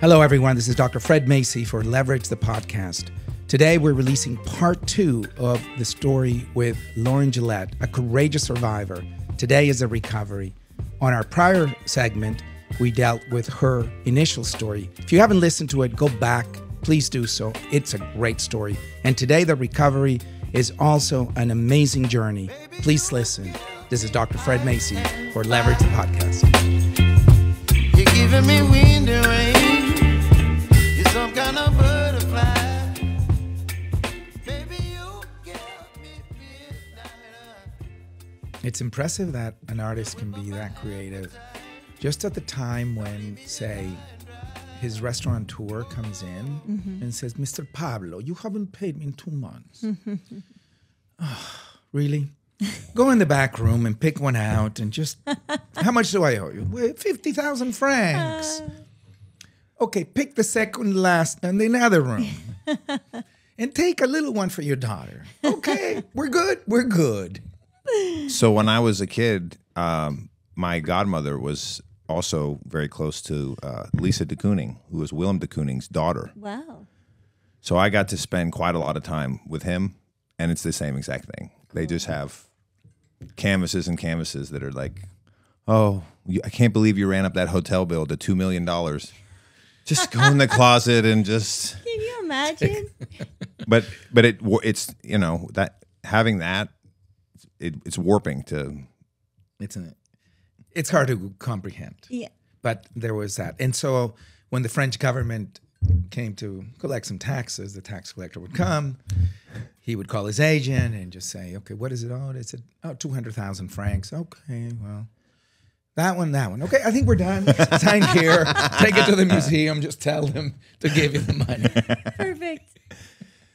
Hello, everyone. This is Dr. Fred Macy for Leverage the Podcast. Today, we're releasing part 2 of the story with Lauren Gillette, a courageous survivor. Today is a recovery. On our prior segment, we dealt with her initial story. If you haven't listened to it, go back. Please do so. It's a great story. And today, the recovery is also an amazing journey. Please listen. This is Dr. Fred Macy for Leverage the Podcast. You're giving me wind and rain. You're some kind of butterfly. Baby, you get me midnight. It's impressive that an artist can be that creative just at the time when, say, his restaurateur comes in and says, Mr. Pablo, you haven't paid me in 2 months. Oh, really? Go in the back room and pick one out and just, how much do I owe you? Well, 50,000 francs. Okay, pick the second last in the other room. And take a little one for your daughter. Okay, we're good. We're good. So when I was a kid, my godmother was also very close to Lisa de Kooning, who was Willem de Kooning's daughter. Wow. So I got to spend quite a lot of time with him, and it's the same exact thing. They just have canvases and canvases that are like, oh, I can't believe you ran up that hotel bill to $2 million. Just go in the closet and just. Can you imagine? But it's you know that having that it's warping to. It's hard to comprehend. Yeah. But there was that. And so when the French government came to collect some taxes, the tax collector would come. He would call his agent and just say, okay, what is it owed? They said, 200,000 francs. Okay, well, that one. Okay, I think we're done. Sign here. Take it to the museum. Just tell them to give you the money. Perfect.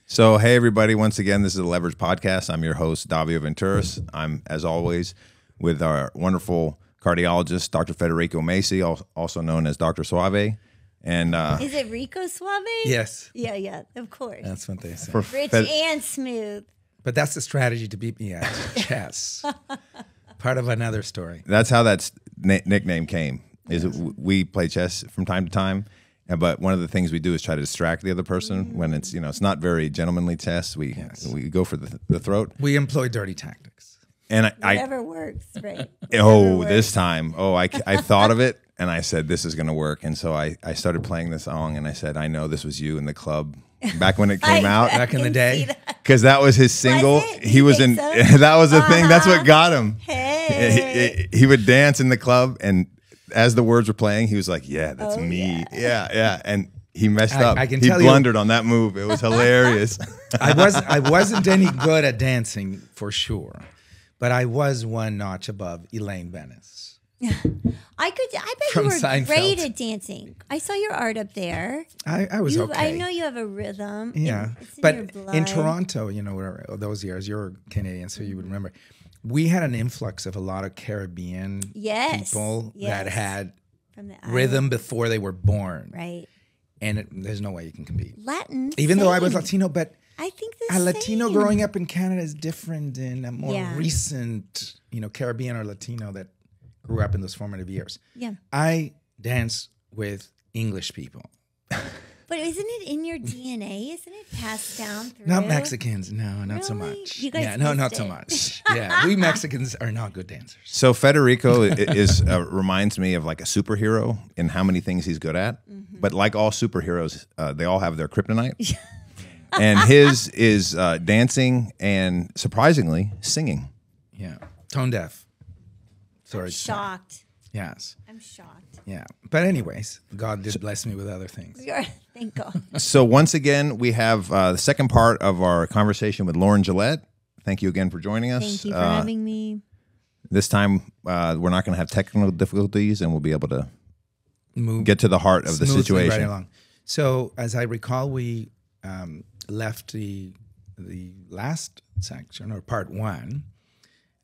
So, hey, everybody. Once again, this is the Leverage Podcast. I'm your host, Davio Venturas. I'm, as always, with our wonderful cardiologist, Dr. Federico Macy, also known as Dr. Suave. And is it Rico Suave? Yes. Yeah, of course. That's what they say. Rich and smooth. But that's the strategy to beat me at chess. Part of another story. That's how that nickname came. Is we play chess from time to time, but one of the things we do is try to distract the other person when it's it's not very gentlemanly chess. We go for the throat. We employ dirty tactics. And Whatever works, right? This time, I thought of it and I said this is going to work, and so I started playing the song and I said I know this was you in the club back when it came out back in the day, because that was his single. He was in so? That was the thing. That's what got him. Hey. He would dance in the club, and as the words were playing, he was like, "Yeah, that's me." Yeah, and he messed up. I can he tell blundered on that move. It was hilarious. I wasn't any good at dancing for sure, but I was one notch above Elaine Venice. I bet From you were Seinfeld. great at dancing. I saw your art up there. I was okay. I know you have a rhythm. Yeah, It's in but your blood. in Toronto, where those years, you're Canadian, so you would remember. We had an influx of a lot of Caribbean people that had From the rhythm island. before they were born, Right. and there's no way you can compete. Latin. Even though I was same. Latino, but I think a Latino growing up in Canada is different than a more Yeah. recent, Caribbean or Latino that grew up in those formative years. Yeah. I dance with English people. But isn't it in your DNA? Isn't it passed down through? Not Mexicans, no, not so Really? much. You guys yeah, no, missed not so it. much. Yeah, we Mexicans are not good dancers. So Federico is reminds me of like a superhero in how many things he's good at. But like all superheroes, they all have their kryptonite. And his is dancing and, surprisingly, singing. Yeah, tone deaf. Sorry. I'm shocked. Yes. I'm shocked. Yeah. But anyways, God did bless me with other things. Thank God. So once again, we have the second part of our conversation with Lauren Gillette. Thank you again for joining us. Thank you for having me. This time, we're not going to have technical difficulties, and we'll be able to get to the heart of the Smoothly situation. Right along. So as I recall, we left the last section, or part 1,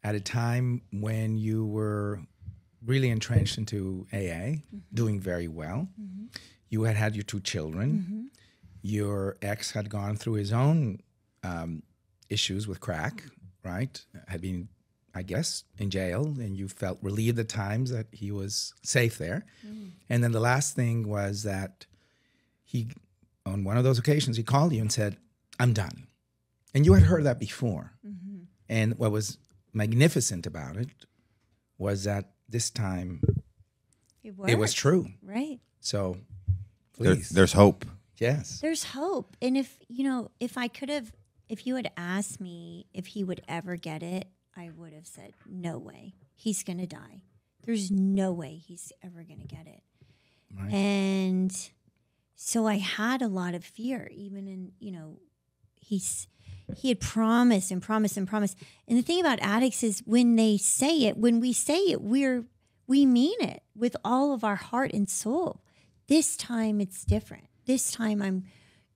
at a time when you were really entrenched into AA, doing very well. You had your 2 children. Your ex had gone through his own issues with crack, right? Had been, I guess, in jail, and you felt relieved at times that he was safe there. And then the last thing was that on one of those occasions, he called you and said, I'm done. And you had heard that before. Mm-hmm. And what was magnificent about it was that this time it was true. Right. So please. There's hope. Yes. There's hope. And if you had asked me if he would ever get it, I would have said, no way. He's going to die. There's no way he's ever going to get it. Right. And so I had a lot of fear, even in, he had promised and promised and promised. And the thing about addicts is when we say it, we mean it with all of our heart and soul. This time it's different. This time I'm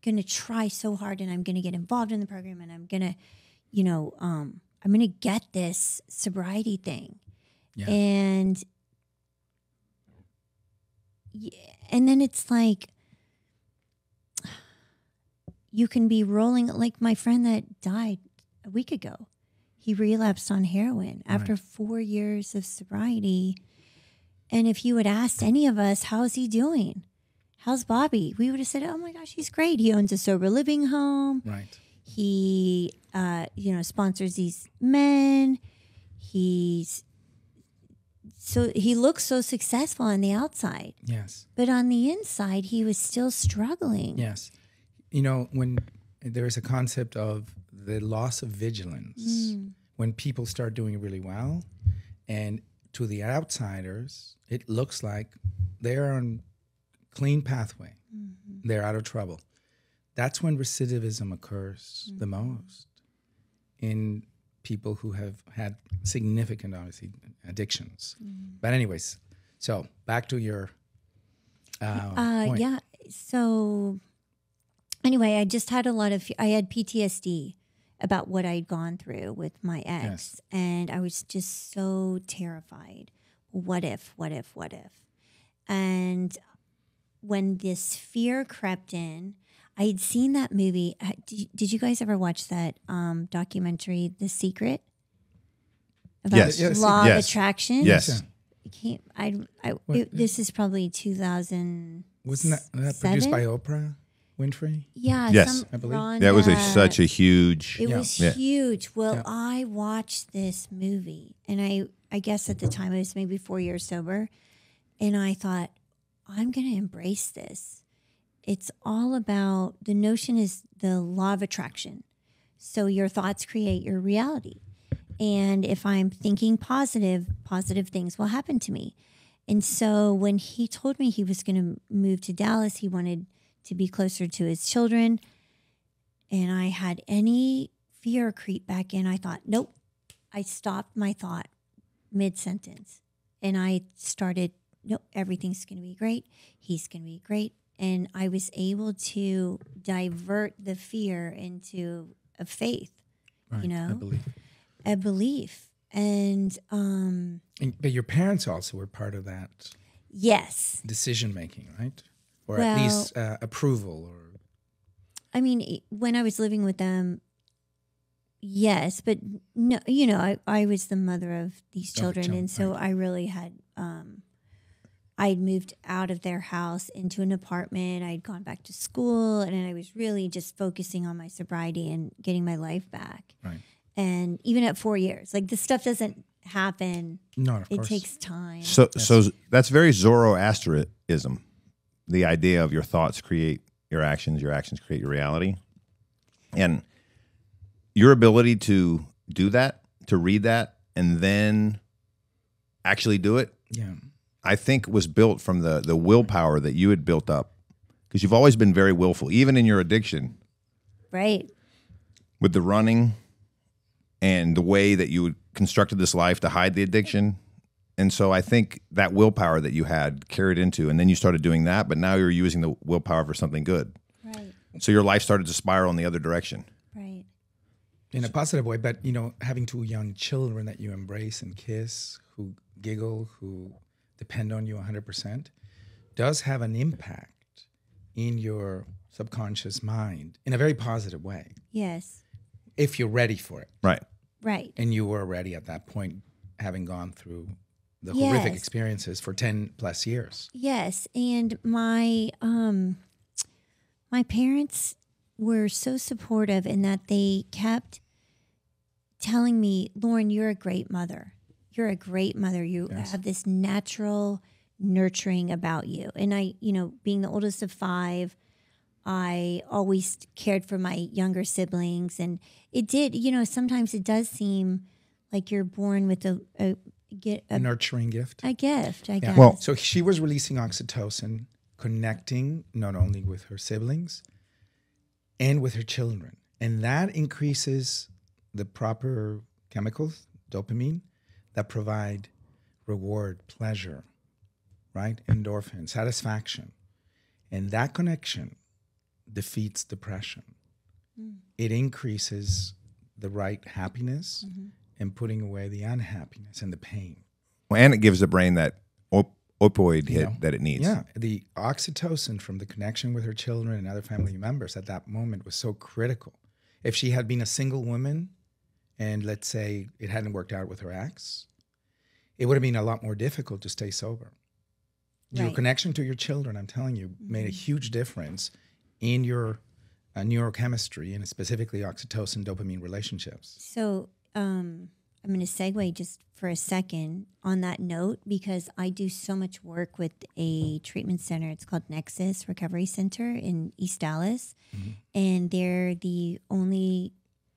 going to try so hard and I'm going to get involved in the program and I'm going to, I'm going to get this sobriety thing. Yeah. And then it's like, you can be rolling, like my friend that died a week ago. He relapsed on heroin after 4 years of sobriety. And if you had asked any of us, how's he doing? How's Bobby? We would have said, oh my gosh, he's great. He owns a sober living home. Right. He, sponsors these men. He looks so successful on the outside. Yes. But on the inside, he was still struggling. Yes. When there is a concept of the loss of vigilance, when people start doing really well, and to the outsiders, it looks like they're on clean pathway. Mm-hmm. They're out of trouble. That's when recidivism occurs the most in people who have had significant, obviously, addictions. But anyways, so back to your point. Yeah. So anyway, I just had I had PTSD about what I'd gone through with my ex. Yes. And I was just so terrified. What if? And when this fear crept in, I had seen that movie. Did you guys ever watch that documentary, The Secret? About Yes. law Yes. of attraction? Yes. This is probably 2000. Wasn't that produced by Oprah Winfrey? Yeah. Yes. I believe. That was such a huge. It was Yeah. huge. Well, Yeah. I watched this movie, and I guess at the time I was maybe 4 years sober, and I thought, I'm going to embrace this. It's all about, the notion is the law of attraction. So your thoughts create your reality. And if I'm thinking positive things will happen to me. And so when he told me he was going to move to Dallas, he wanted to be closer to his children. And I had any fear creep back in. I thought, nope. I stopped my thought mid-sentence. And I started, no, everything's going to be great. He's going to be great. And I was able to divert the fear into a faith, Right. a belief. And but your parents also were part of that yes. decision making, right? Or at least approval. Or I mean, when I was living with them, yes, but no, I was the mother of these children, and so right. I really had. I'd moved out of their house into an apartment. I'd gone back to school, and I was really just focusing on my sobriety and getting my life back. Right. And even at 4 years, like this stuff doesn't happen. No, of It course. takes time. So that's very Zoroastrianism. The idea of your thoughts create your actions create your reality. And your ability to do that, to read that, and then actually do it, Yeah. I think was built from the willpower that you had built up. Because you've always been very willful, even in your addiction. Right. With the running and the way that you constructed this life to hide the addiction. And so I think that willpower that you had carried into, and then you started doing that, but now you're using the willpower for something good. Right. So your life started to spiral in the other direction. Right. In a positive way, but having two young children that you embrace and kiss, who giggle, who depend on you 100%, does have an impact in your subconscious mind in a very positive way, Yes. if you're ready for it. Right. Right. And you were ready at that point, having gone through the horrific Yes. experiences for 10 plus years. Yes, and my My parents were so supportive in that they kept telling me, Lauren, you're a great mother. You're a great mother. You have this natural nurturing about you. And I, being the oldest of 5, I always cared for my younger siblings. And it did, sometimes it does seem like you're born with a nurturing gift. A gift, I guess. Well, So she was releasing oxytocin, connecting not only with her siblings and with her children. And that increases the proper chemicals, dopamine, that provide reward, pleasure, right? Endorphin, satisfaction. And that connection defeats depression. It increases the right happiness and putting away the unhappiness and the pain. Well, and it gives the brain that opioid hit that it needs. Yeah, the oxytocin from the connection with her children and other family members at that moment was so critical. If she had been a single woman and let's say it hadn't worked out with her ex, it would have been a lot more difficult to stay sober. Your connection to your children, I'm telling you, made a huge difference in your neurochemistry and specifically oxytocin dopamine relationships. So I'm going to segue just for a second on that note because I do so much work with a treatment center. It's called Nexus Recovery Center in East Dallas. And they're the only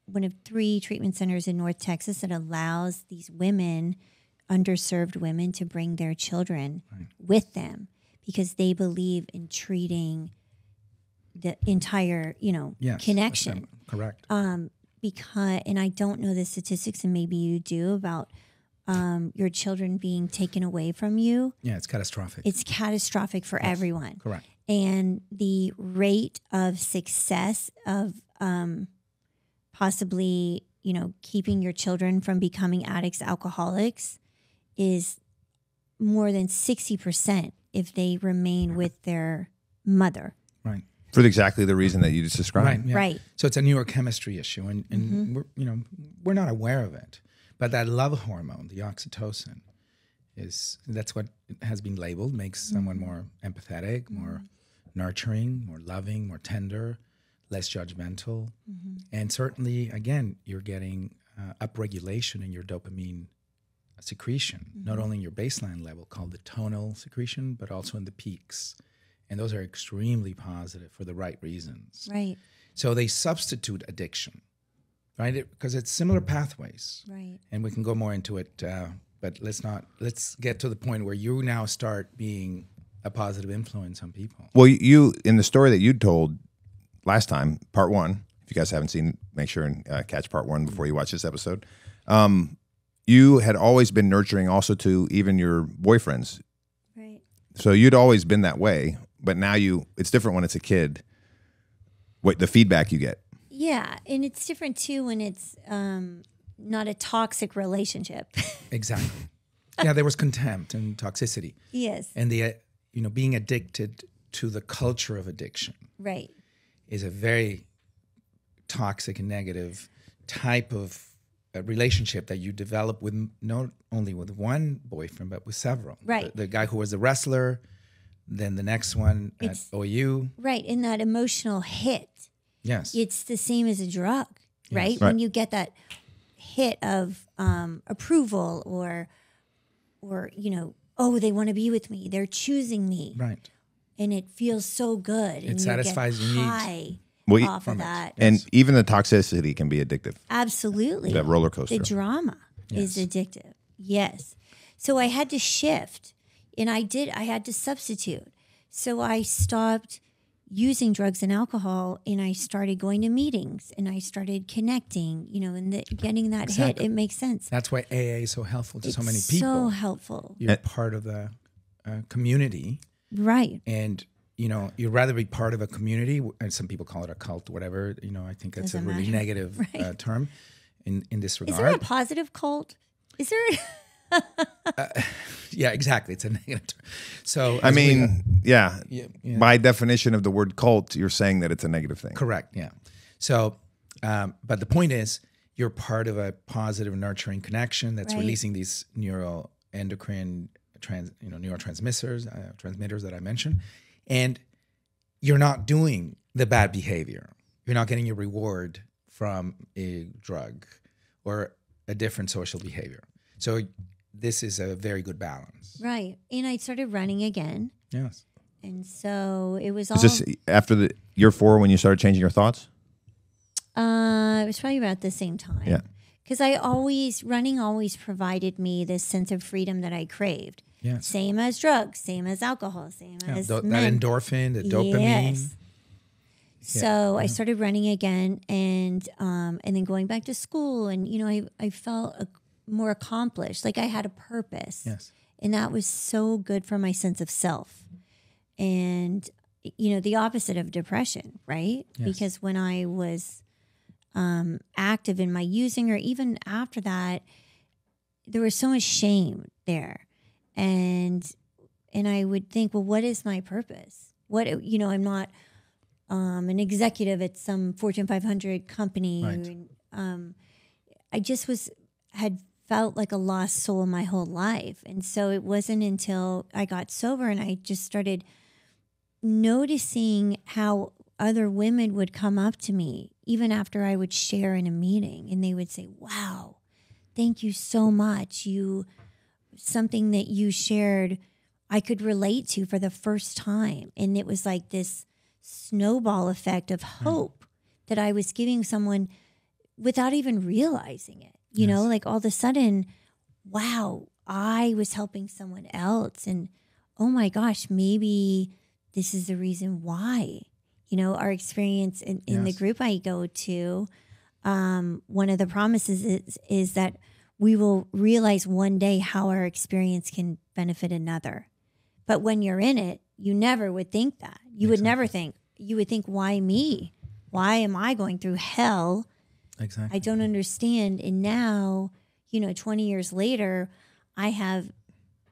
one of 3 treatment centers in North Texas that allows these women, underserved women, to bring their children with them because they believe in treating the entire, connection. Correct. Because, and I don't know the statistics, and maybe you do, about your children being taken away from you. Yeah, it's catastrophic. It's catastrophic for everyone. Correct. And the rate of success of possibly, keeping your children from becoming addicts, alcoholics, is more than 60% if they remain with their mother. Right. For exactly the reason that you just described. Right. Yeah. Right. So it's a neurochemistry issue, and we're not aware of it. But that love hormone, the oxytocin, that's what has been labeled, makes someone more empathetic, more nurturing, more loving, more tender, less judgmental. And certainly, again, you're getting upregulation in your dopamine secretion, not only in your baseline level called the tonal secretion, but also in the peaks. And those are extremely positive for the right reasons. Right. So they substitute addiction, right? Because it's similar pathways. Right. And we can go more into it, but let's get to the point where you now start being a positive influence on people. Well, you in the story that you told last time, part 1, if you guys haven't seen, make sure and catch part 1 before you watch this episode. You had always been nurturing also to even your boyfriends. Right. So you'd always been that way, but now it's different when it's a kid, the feedback you get. Yeah, and it's different too when it's not a toxic relationship. Exactly. Yeah, there was contempt and toxicity. Yes. And the being addicted to the culture of addiction Right. is a very toxic and negative type of relationship that you develop with not only with one boyfriend but with several. Right. The guy who was a wrestler, then the next one at OU. Right, in that emotional hit. Yes. It's the same as a drug, right? Right. When you get that hit of approval or they want to be with me, they're choosing me, Right. and it feels so good. And satisfies you your get needs. high off of that. And even the toxicity can be addictive. Absolutely, That roller coaster. The drama is addictive. Yes. So I had to shift, and I had to substitute. So I stopped using drugs and alcohol, and I started going to meetings, and I started connecting, and getting that hit. It makes sense. That's why AA is so helpful to so many It's people. so helpful. You're part of the community, Right. and you'd rather be part of a community, and some people call it a cult, whatever. I think that's Doesn't a really matter. negative term in this regard. Is there a positive cult? Is there? Yeah, exactly. It's a negative term. So I mean, yeah. by By definition of the word cult, you're saying that it's a negative thing. correct. Yeah. So, but the point is, you're part of a positive, nurturing connection that's Right. releasing these neuroendocrine neurotransmitters, transmitters that I mentioned, and you're not doing the bad behavior. You're not getting your reward from a drug or a different social behavior. So this is a very good balance. Right. And I started running again. Yes. And so it was all... Is this after the year 4 when you started changing your thoughts? It was probably about the same time. Yeah. Because running always provided me this sense of freedom that I craved. Yes. Same as drugs, same as alcohol, same as That men. endorphin, the dopamine. Yes. So I started running again, and then going back to school, and I felt more accomplished, like I had a purpose. Yes. And that was so good for my sense of self. And the opposite of depression, right? Yes. Because when I was active in my using, or even after that, there was so much shame there. And I would think, well, what is my purpose? I'm not an executive at some Fortune 500 company. Right. I just had felt like a lost soul my whole life. And so it wasn't until I got sober and I just started noticing how other women would come up to me, even after I would share in a meeting, and they would say, wow, thank you so much. Something that you shared, I could relate to for the first time. And it was like this snowball effect of hope that I was giving someone without even realizing it. Like all of a sudden, wow, I was helping someone else. And oh my gosh, maybe this is the reason why. Our experience in the group I go to, one of the promises is that we will realize one day how our experience can benefit another. But when you're in it, you never would think that. You would never think. You would think, why me? Why am I going through hell? Exactly. I don't understand. And now, 20 years later, I have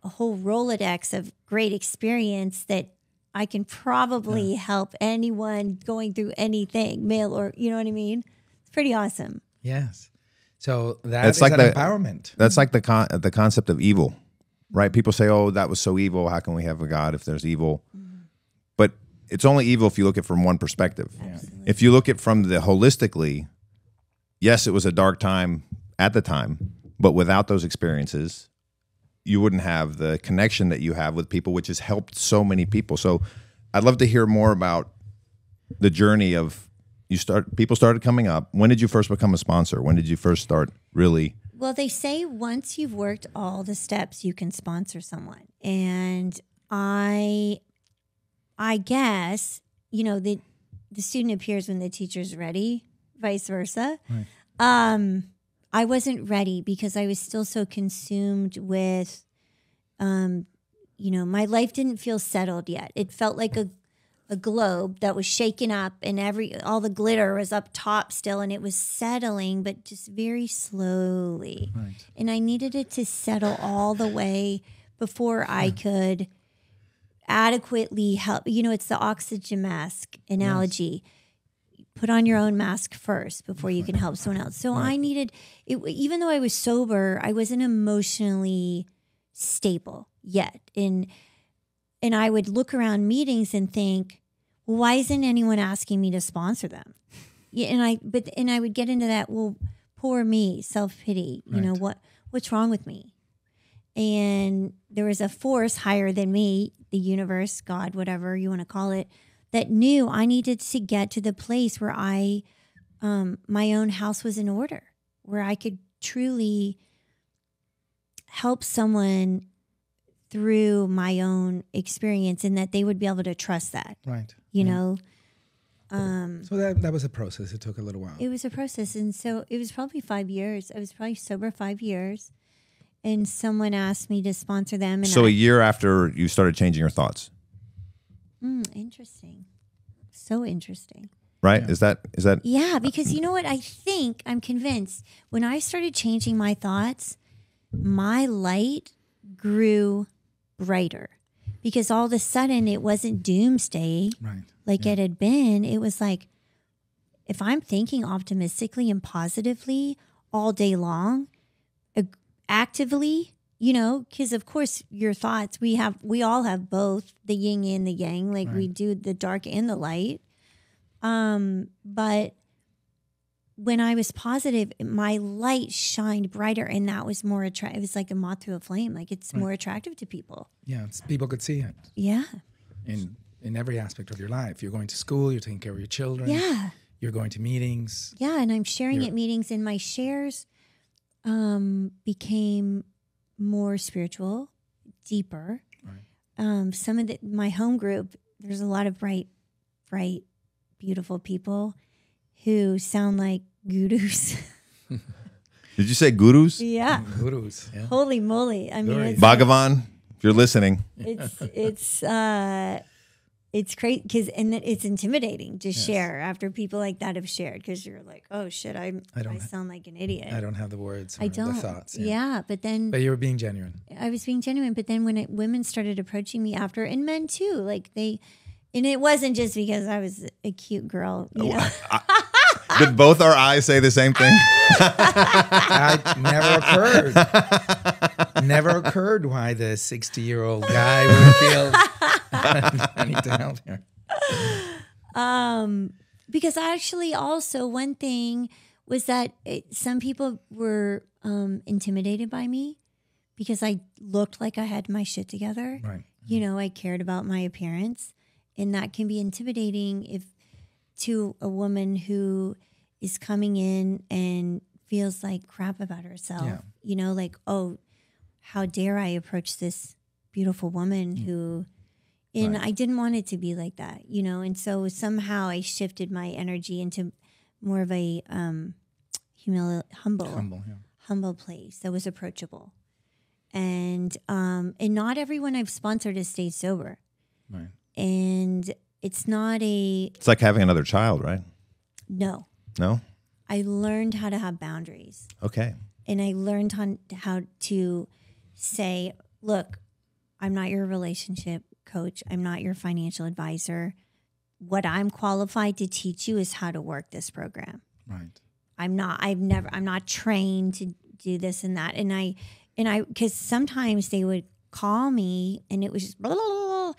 a whole Rolodex of great experience that I can probably help anyone going through anything, male or, you know what I mean? It's pretty awesome. Yes. So that's like like the empowerment. That's like the concept of evil, right? People say, "Oh, that was so evil. How can we have a God if there's evil?" But it's only evil if you look at it from one perspective. Absolutely. If you look at it from the holistically, yes, it was a dark time at the time, but without those experiences, you wouldn't have the connection that you have with people, which has helped so many people. So I'd love to hear more about the journey of people started coming up. When did you first become a sponsor? When did you first start really? Well, they say once you've worked all the steps, you can sponsor someone. And I guess, the student appears when the teacher's ready, vice versa. Right. I wasn't ready because I was still so consumed with, my life didn't feel settled yet. It felt like a globe that was shaken up, and all the glitter was up top still, and it was settling, but just very slowly. Right. And I needed it to settle all the way before I could adequately help. It's the oxygen mask analogy. Put on your own mask first before you can help someone else. So I needed it. Even though I was sober, I wasn't emotionally stable yet. And I would look around meetings and think, well, why isn't anyone asking me to sponsor them? Yeah, and I would get into that, well, poor me, self-pity. What's wrong with me? And there was a force higher than me, the universe, God, whatever you want to call it, that knew I needed to get to the place where my own house was in order, where I could truly help someone through my own experience, and that they would be able to trust that. Right. So that was a process. It took a little while. it was a process. And so it was probably 5 years. I was probably sober 5 years. And someone asked me to sponsor them. And So a year after you started changing your thoughts, interesting. So interesting. right? Yeah. Is that? Yeah, because you know what? I'm convinced when I started changing my thoughts, my light grew brighter, because all of a sudden it wasn't doomsday Right. like it had been. It was like, if I'm thinking optimistically and positively all day long, actively, because of course your thoughts, we all have both the yin and the yang, like we do the dark and the light. But when I was positive, my light shined brighter, and that was more attractive. It was like a moth to a flame. Like it's more attractive to people. Yeah, people could see it Yeah. in every aspect of your life. You're going to school. You're taking care of your children. Yeah. You're going to meetings. Yeah, and I'm sharing at meetings, and my shares became more spiritual, deeper. Right. Some of my home group, there's a lot of bright, beautiful people who sound like gurus. Did you say gurus? Yeah. Gurus. Yeah. Holy moly! I mean, Gurus. Bhagavan, if you're listening. It's crazy because it's intimidating to share after people like that have shared, because you're like, oh shit, I sound like an idiot. I don't have the words. I don't. The thoughts. Yeah, but then But you were being genuine. I was being genuine. But then when women started approaching me after, and men too, like and it wasn't just because I was a cute girl. You know? Did both our eyes say the same thing? Never occurred why the 60-year-old guy would feel I need to help here. Because actually, also one thing was that some people were intimidated by me because I looked like I had my shit together. Right. You know, I cared about my appearance, and that can be intimidating to a woman who is coming in and feels like crap about herself. Yeah. You know, like, oh, how dare I approach this beautiful woman who, and Right. I didn't want it to be like that, you know? And so somehow I shifted my energy into more of a humble place that was approachable. And not everyone I've sponsored has stayed sober. Right. And it's not It's like having another child, right? No. No? I learned how to have boundaries. Okay. And I learned how to say, look, I'm not your relationship coach. I'm not your financial advisor. What I'm qualified to teach you is how to work this program. Right. I'm not trained to do this and that. And because sometimes they would call me and it was just blah, blah, blah,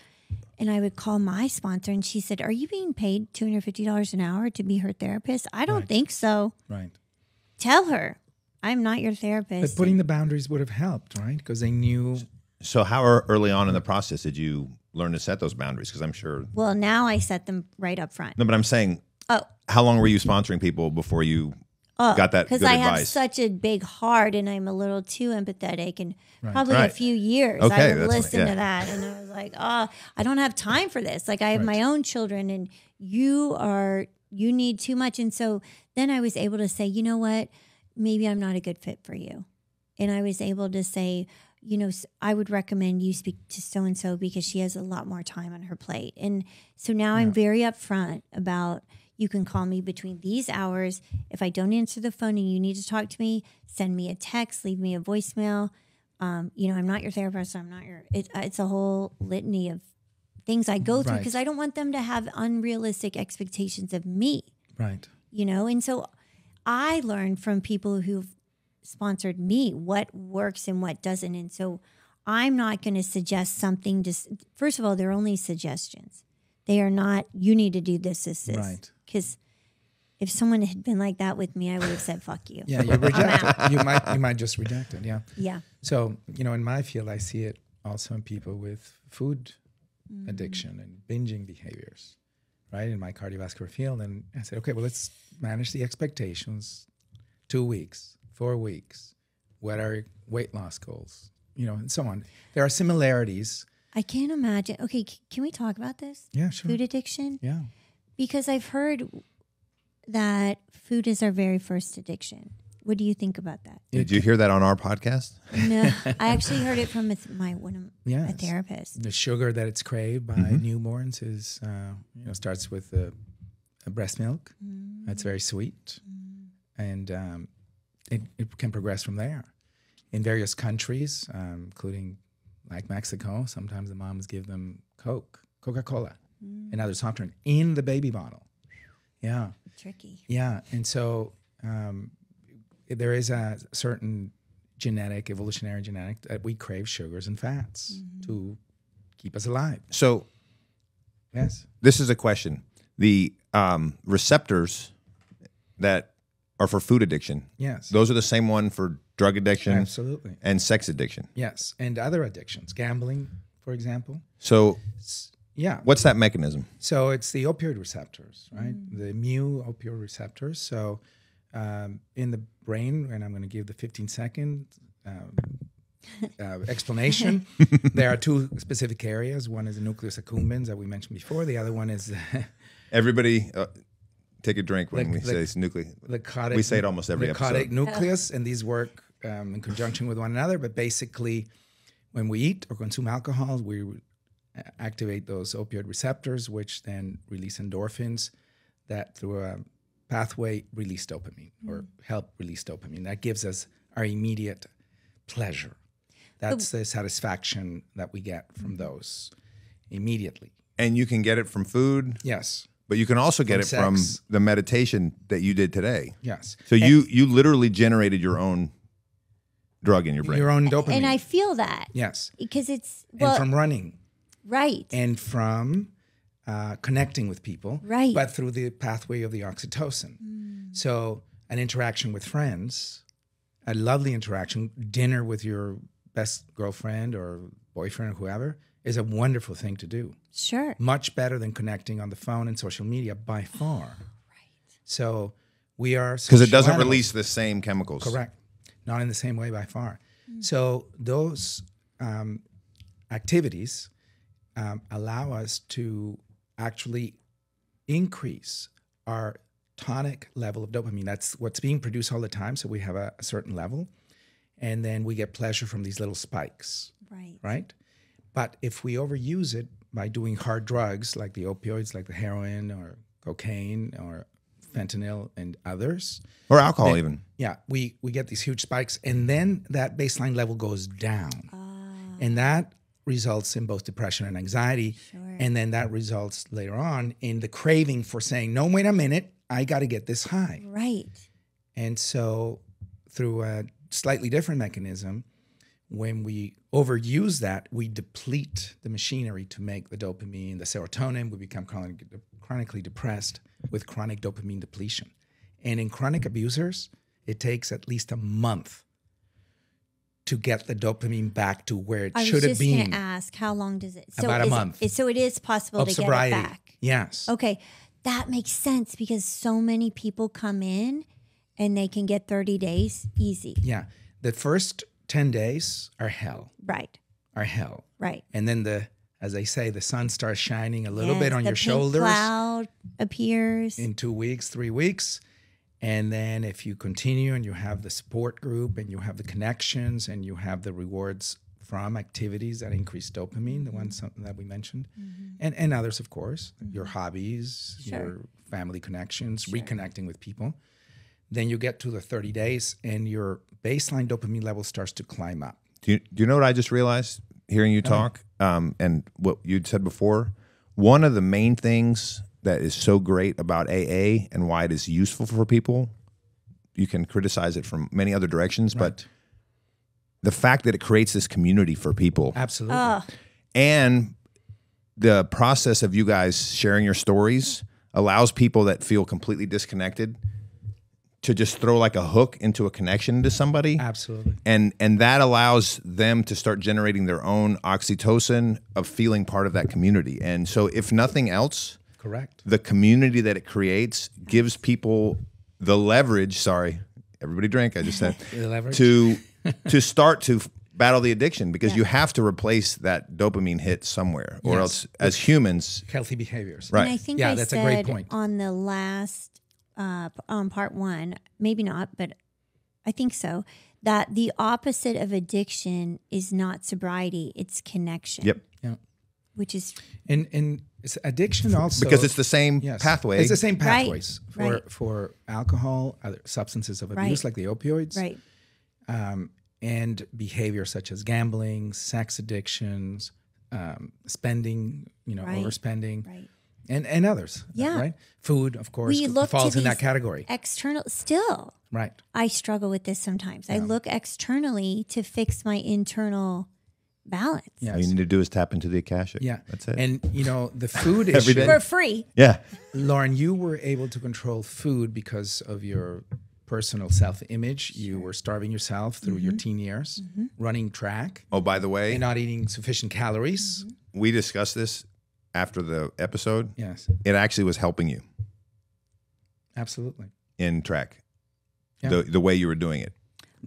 and I would call my sponsor and she said, are you being paid $250 an hour to be her therapist? I don't think so. Right. Tell her I'm not your therapist. But putting the boundaries would have helped, right? Because they knew. So how early on in the process did you learn to set those boundaries? Because I'm sure. Well, now I set them right up front. No, but I'm saying, how long were you sponsoring people before you got that good Because I advice? have such a big heart and I'm a little too empathetic, and probably Right. a few years Okay, I would that's what- listen yeah. to that, and I was like, I don't have time for this. Like I have my own children, and you need too much. And so then I was able to say, you know what, maybe I'm not a good fit for you. And I was able to say, you know, I would recommend you speak to so-and-so because she has a lot more time on her plate. And so now I'm very upfront about, you can call me between these hours. If I don't answer the phone and you need to talk to me, send me a text, leave me a voicemail. You know, I'm not your therapist. I'm not it's a whole litany of things I go through because I don't want them to have unrealistic expectations of me. Right. You know, and so I learned from people who've sponsored me what works and what doesn't. And so I'm not going to suggest something. First of all, they're only suggestions. They are not, you need to do this. Right. Because if someone had been like that with me, I would have said, fuck you. Yeah, you reject it. You might just reject it. Yeah. Yeah. So, you know, in my field, I see it also in people with food addiction and binging behaviors, right? In my cardiovascular field. And I said, okay, well, let's manage the expectations. 2 weeks, 4 weeks. What are your weight loss goals? You know, and so on. There are similarities. I can't imagine. Okay, can we talk about this? Yeah, sure. Food addiction? Yeah. Because I've heard that food is our very first addiction. What do you think about that? Did you hear that on our podcast? No, I actually heard it from a therapist. The sugar that it's craved by newborns is, starts with breast milk. That's very sweet. And it can progress from there. In various countries, including like Mexico, sometimes the moms give them Coca-Cola, and other soft drink in the baby bottle. Yeah. Tricky. Yeah. And so there is a certain evolutionary genetic, that we crave sugars and fats to keep us alive. So yes, this is a question. the receptors that are for food addiction. Yes. Those are the same one for drug addiction. Absolutely. And sex addiction. Yes. And other addictions, gambling, for example. So Yeah. what's that mechanism? So it's the opioid receptors, right? The mu opioid receptors. So in the brain, and I'm going to give the 15-second explanation. There are two specific areas. One is the nucleus accumbens that we mentioned before. The other one is Everybody take a drink when we say it's nucleus. the caudate. We say it almost every the episode. caudate nucleus, and these work in conjunction with one another. But basically, when we eat or consume alcohol, we activate those opioid receptors, which then release endorphins that through a pathway release dopamine or help release dopamine. That gives us our immediate pleasure. That's the satisfaction that we get from those immediately. And you can get it from food, Yes. but you can also get it From from sex. the meditation that you did today. Yes. So you literally generated your own drug in your brain. Your own dopamine. And I feel that. yes. Because it's, And well, from running right. and from connecting with people. Right. But through the pathway of the oxytocin. So an interaction with friends, a lovely interaction, dinner with your best girlfriend or boyfriend or whoever is a wonderful thing to do. Sure. Much better than connecting on the phone and social media by far. Right. So we are Because it social doesn't animals. release the same chemicals. Correct. Not in the same way by far. So those activities allow us to actually increase our tonic level of dopamine. That's what's being produced all the time. So we have a certain level. And then we get pleasure from these little spikes, Right. right? But if we overuse it by doing hard drugs like the opioids, like the heroin or cocaine or fentanyl and others, Or alcohol even. yeah, we get these huge spikes, and then that baseline level goes down. And that results in both depression and anxiety. Sure. And then that results later on in the craving for saying, no, wait a minute, I got to get this high. Right. And so through a slightly different mechanism, when we overuse that, we deplete the machinery to make the dopamine, the serotonin. We become chronically depressed with chronic dopamine depletion. And in chronic abusers, it takes at least a month to get the dopamine back to where it I should was have just going been. to ask, how long does it? About a is month. So it is possible Of to sobriety. get it back. Yes. Okay. That makes sense because so many people come in and they can get 30 days easy. Yeah. The first 10 days are hell. Right. Right. And then as they say, the sun starts shining a little Yes, bit on the your pink shoulders cloud appears. in 2 weeks, 3 weeks. And then if you continue and you have the support group and you have the connections and you have the rewards from activities that increase dopamine, the ones that we mentioned, and others, of course, your hobbies, your family connections, reconnecting with people, then you get to the 30 days and your baseline dopamine level starts to climb up. Do you know what I just realized hearing you talk and what you'd said before? One of the main things that is so great about AA and why it is useful for people, you can criticize it from many other directions, but the fact that it creates this community for people. Absolutely. And the process of you guys sharing your stories allows people that feel completely disconnected to just throw like a hook into a connection to somebody. Absolutely. And that allows them to start generating their own oxytocin of feeling part of that community. And so if nothing else, Correct. the community that it creates gives people the leverage, sorry, everybody drink, I just said, The leverage. to start to battle the addiction because you have to replace that dopamine hit somewhere or Yes. else as humans, Healthy behaviors. Right. And I think Yeah, I that's a said great point. on the last, on part one, maybe not, but I think so, that the opposite of addiction is not sobriety, it's connection. Yep. Yeah. Which is, And it's addiction also. because it's the same Yes. pathway. It's the same Right, pathways right. for alcohol, other substances of abuse Right. like the opioids, right. and behaviors such as gambling, sex addictions, spending, Right. overspending, Right. and others. Yeah. Right. Food, of course, We look falls to in that these category. External, still, Right. I struggle with this sometimes. I look externally to fix my internal balance. Yes. All you need to do is tap into the Akashic. Yeah. That's it. And, the food Every issue. day. For free. Yeah. Lauren, you were able to control food because of your personal self-image. You were starving yourself through your teen years, running track, Oh, by the way, and not eating sufficient calories. we discussed this after the episode. Yes, It actually was helping you absolutely. in track, Yeah. the way you were doing it.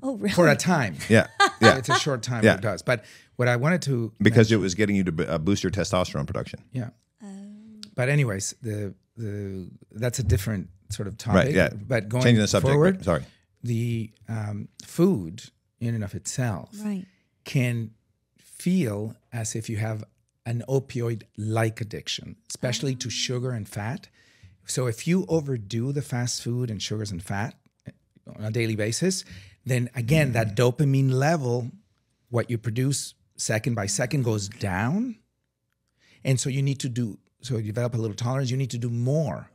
Oh, really? For a time. Yeah. Yeah. It's a short time Yeah. it does. But what I wanted to Because it was getting you to boost your testosterone production. yeah. But anyways, that's a different sort of topic. Right. Yeah. But going Changing the subject. forward, but- sorry. the food in and of itself Right. can feel as if you have an opioid-like addiction, especially to sugar and fat. So if you overdo the fast food and sugars and fat on a daily basis, then again, that dopamine level, what you produce second by second, goes down. And so you need to you develop a little tolerance, you need to do more.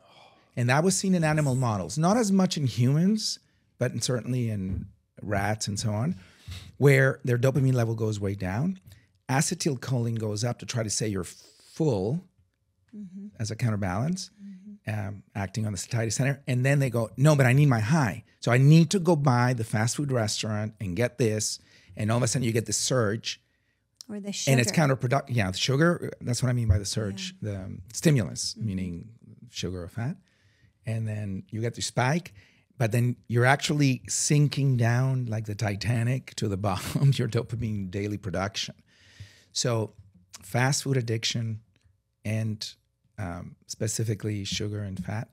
And that was seen in animal models, not as much in humans, but certainly in rats and so on, where their dopamine level goes way down. Acetylcholine goes up to try to say you're full as a counterbalance, acting on the satiety center. And then they go, no, but I need my high. So I need to go by the fast food restaurant and get this. And all of a sudden you get this surge. Or the sugar. And it's counterproductive. Yeah, the sugar, that's what I mean by the surge, the stimulus, meaning sugar or fat. And then you get the spike, but then you're actually sinking down like the Titanic to the bottom, your dopamine daily production. So fast food addiction and specifically sugar and fat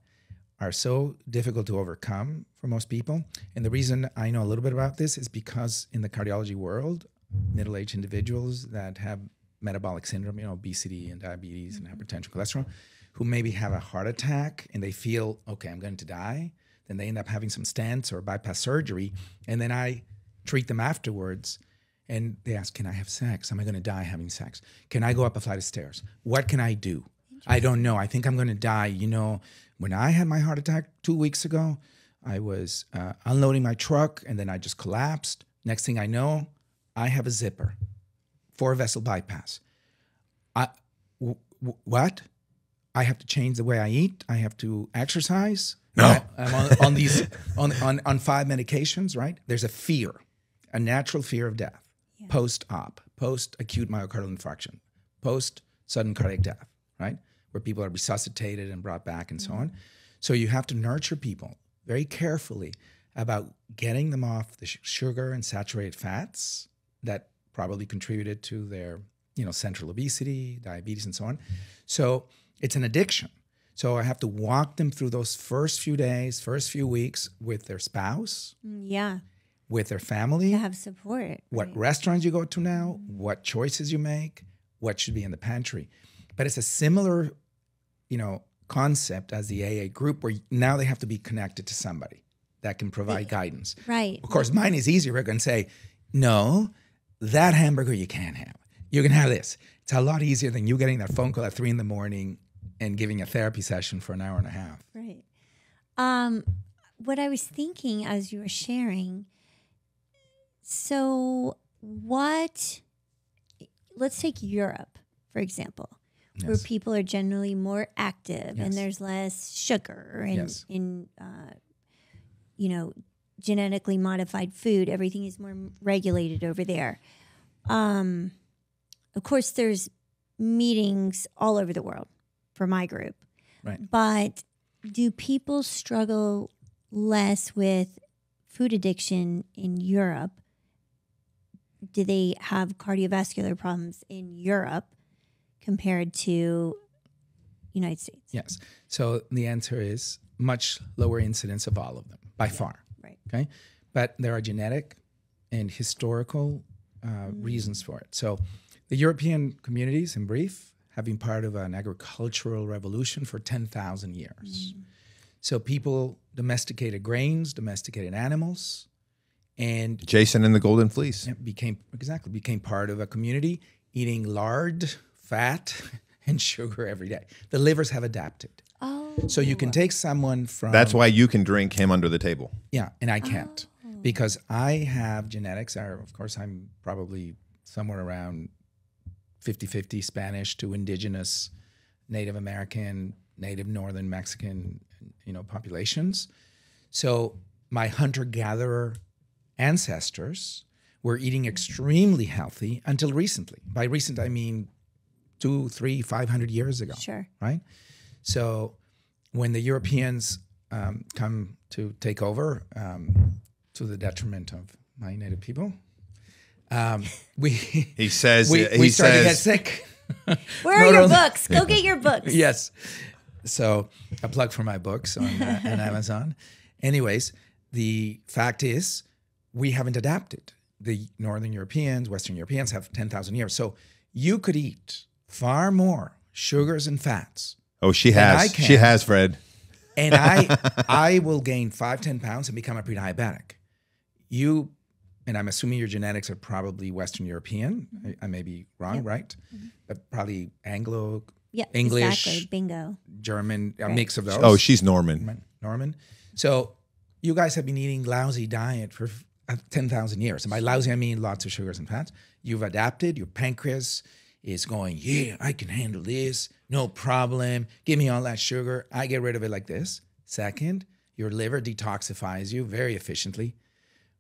are so difficult to overcome for most people. And the reason I know a little bit about this is because in the cardiology world, middle-aged individuals that have metabolic syndrome, obesity and diabetes and hypertension, cholesterol, who maybe have a heart attack and they feel, okay, I'm going to die. Then they end up having some stents or bypass surgery. And then I treat them afterwards and they ask, can I have sex? Am I going to die having sex? Can I go up a flight of stairs? What can I do? I don't know. I think I'm going to die. When I had my heart attack 2 weeks ago, I was unloading my truck and then I just collapsed. Next thing I know, I have a zipper, 4-vessel bypass. What? I have to change the way I eat. I have to exercise. No. I'm on these on 5 medications, right? There's a fear, a natural fear of death, post-op, post-acute myocardial infarction, post-sudden cardiac death, right? Where people are resuscitated and brought back and so on. So you have to nurture people very carefully about getting them off the sugar and saturated fats that probably contributed to their, central obesity, diabetes, and so on. So it's an addiction. So I have to walk them through those first few days, first few weeks with their spouse, with their family. To have support. What right. restaurants you go to now, what choices you make, what should be in the pantry. But it's a similar, concept as the AA group where now they have to be connected to somebody that can provide guidance. Right. Of course, mine is easier. We're going to say, no, that hamburger you can't have. You can have this. It's a lot easier than you getting that phone call at 3 a.m. and giving a therapy session for an hour and a half. Right. What I was thinking as you were sharing, so let's take Europe, for example, where people are generally more active and there's less sugar and genetically modified food. Everything is more regulated over there. Of course, there's meetings all over the world for my group. Right. But do people struggle less with food addiction in Europe? Do they have cardiovascular problems in Europe compared to United States? Yes. So the answer is much lower incidence of all of them, by far. Right. Okay. But there are genetic and historical reasons for it. So the European communities, in brief, have been part of an agricultural revolution for 10,000 years. So people domesticated grains, domesticated animals, and Jason and the Golden Fleece. became part of a community eating lard, fat, and sugar every day. The livers have adapted. Oh. So you can take someone from... That's why you can drink him under the table. Yeah, and I can't because I have genetics. Of course, I'm probably somewhere around 50-50 Spanish to indigenous Native American, Native Northern Mexican, populations. So my hunter-gatherer ancestors were eating extremely healthy until recently. By recent, I mean 200, 300, 500 years ago. Sure. Right? So when the Europeans come to take over, to the detriment of my native people, he says we started to get sick. Where are your books? Go get your books. Yes. So a plug for my books on Amazon. Anyways, the fact is we haven't adapted. The Northern Europeans, Western Europeans have 10,000 years. So you could eat far more sugars and fats. Oh, she has. She has, Fred. And I will gain 5-10 pounds and become a pre-diabetic. You, and I'm assuming your genetics are probably Western European. I may be wrong, right? But probably Anglo, English, exactly. Bingo. German, a mix of those. Oh, she's Norman. Norman. So you guys have been eating lousy diet for 10,000 years. And by lousy, I mean lots of sugars and fats. You've adapted. Your pancreas is going, yeah, I can handle this. No problem. Give me all that sugar. I get rid of it like this. Second, your liver detoxifies you very efficiently.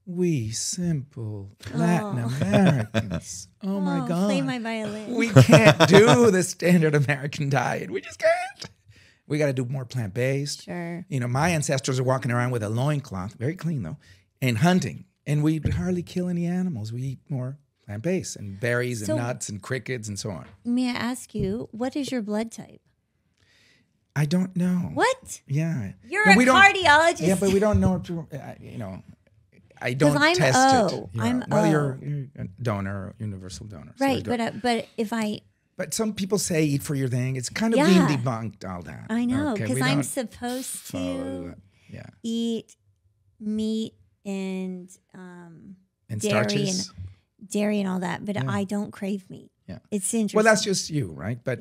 We simple Latin Americans. Oh my God. Play my violin. We can't do the standard American diet. We just can't. We got to do more plant-based. Sure. My ancestors are walking around with a loincloth, very clean though, and hunting. And we hardly kill any animals. We eat more plant-based and berries and nuts and crickets and so on. May I ask you, what is your blood type? I don't know. What? Yeah. You're a cardiologist. Yeah, but we don't know. I don't test O. it. I'm well, O. you're a donor, universal donor. Right, So but if I... But some people say eat for your thing. It's kind of being debunked, all that. I know, Okay, because we I'm don't supposed follow to that. eat meat and And dairy starches. and dairy and all that, but I don't crave meat. Yeah. It's interesting. Well, that's just you, right? But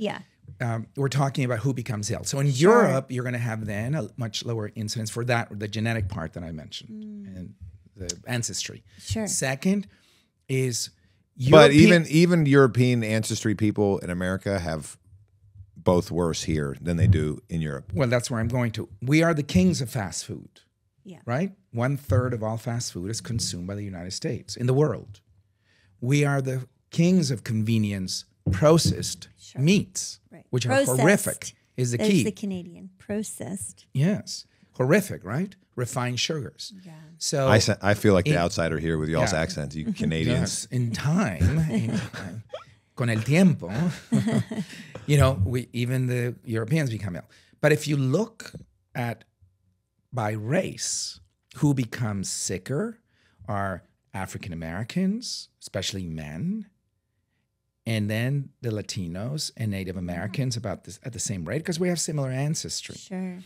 we're talking about who becomes ill. So in Europe, you're going to have then a much lower incidence for that, the genetic part that I mentioned, and the ancestry. Sure. Second is But even European ancestry people in America have both worse here than they do in Europe. Well, that's where I'm going to. We are the kings of fast food. Yeah. Right? 1/3 of all fast food is consumed by the United States in the world. We are the kings of convenience, processed meats, which are horrific, is the key. That's the Canadian. Processed. Yes. Horrific, right? Refined sugars. Yeah. So I feel like the outsider here with y'all's accents, you Canadians. Yes, in time, con el tiempo, even the Europeans become ill. But if you look at by race, who becomes sicker are African Americans, especially men, and then the Latinos and Native Americans at the same rate because we have similar ancestry. Sure.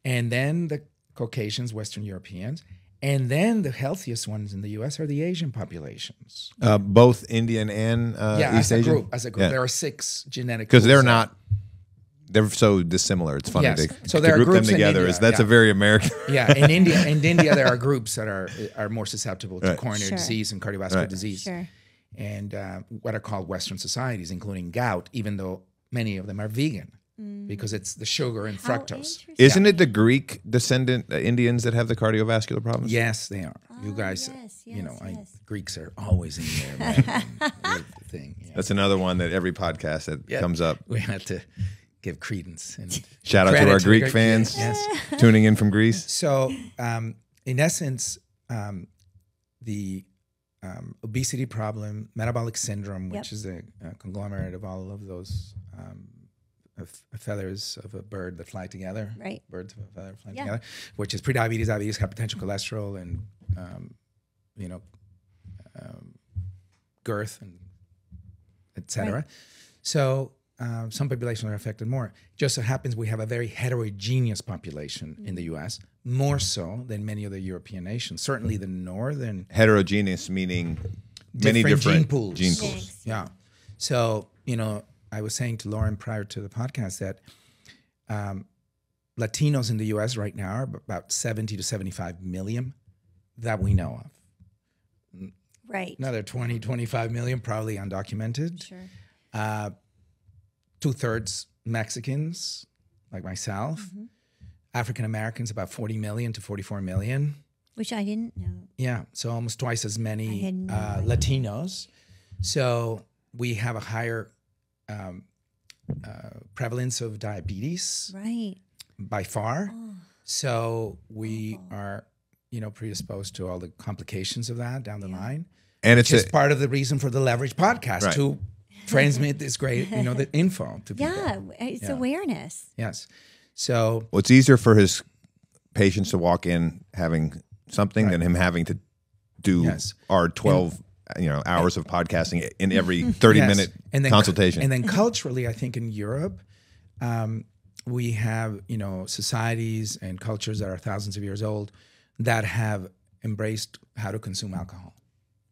And then the Caucasians, Western Europeans, and then the healthiest ones in the U.S. are the Asian populations. Both Indian and East Asian? As a group. Yeah. There are 6 genetic because they're so dissimilar. It's funny so to group them together. That's a very American. Yeah, in India, there are groups that are more susceptible to coronary disease and cardiovascular disease. Sure. And what are called Western societies, including gout, even though many of them are vegan. Because it's the sugar and fructose. Isn't it the Greek descendant Indians that have the cardiovascular problems? Yes, they are. You guys, Greeks are always in there. Thing. Yeah. That's another one that every podcast that comes up. We have to give credence. And shout out to our Greek fans tuning in from Greece. So, in essence, the obesity problem, metabolic syndrome, which is a conglomerate of all of those feathers of a bird that fly together. Right. Birds of a feather fly together, which is prediabetes, diabetes, hypertension, cholesterol, and girth, and et cetera. Right. So some populations are affected more. Just so happens we have a very heterogeneous population in the U.S., more so than many of the European nations. Certainly the northern. Heterogeneous meaning many different gene pools. Yeah. So, I was saying to Lauren prior to the podcast that Latinos in the U.S. right now are about 70 to 75 million that we know of. Right. Another 20, 25 million probably undocumented. Sure. 2/3 Mexicans, like myself. African Americans, about 40 million to 44 million. Which I didn't know. Yeah, so almost twice as I many had no idea. Latinos. So we have a higher prevalence of diabetes Right. by far. So we are, predisposed to all the complications of that down the line. And Which is part of the reason for the Leverage podcast Right. to transmit this great, the info to people. Yeah, it's awareness. Yes. So Well, it's easier for his patients to walk in having something than him having to do Yes. our 12 hours of podcasting in every 30-minute consultation. And then culturally, I think in Europe, we have, societies and cultures that are thousands of years old that have embraced how to consume alcohol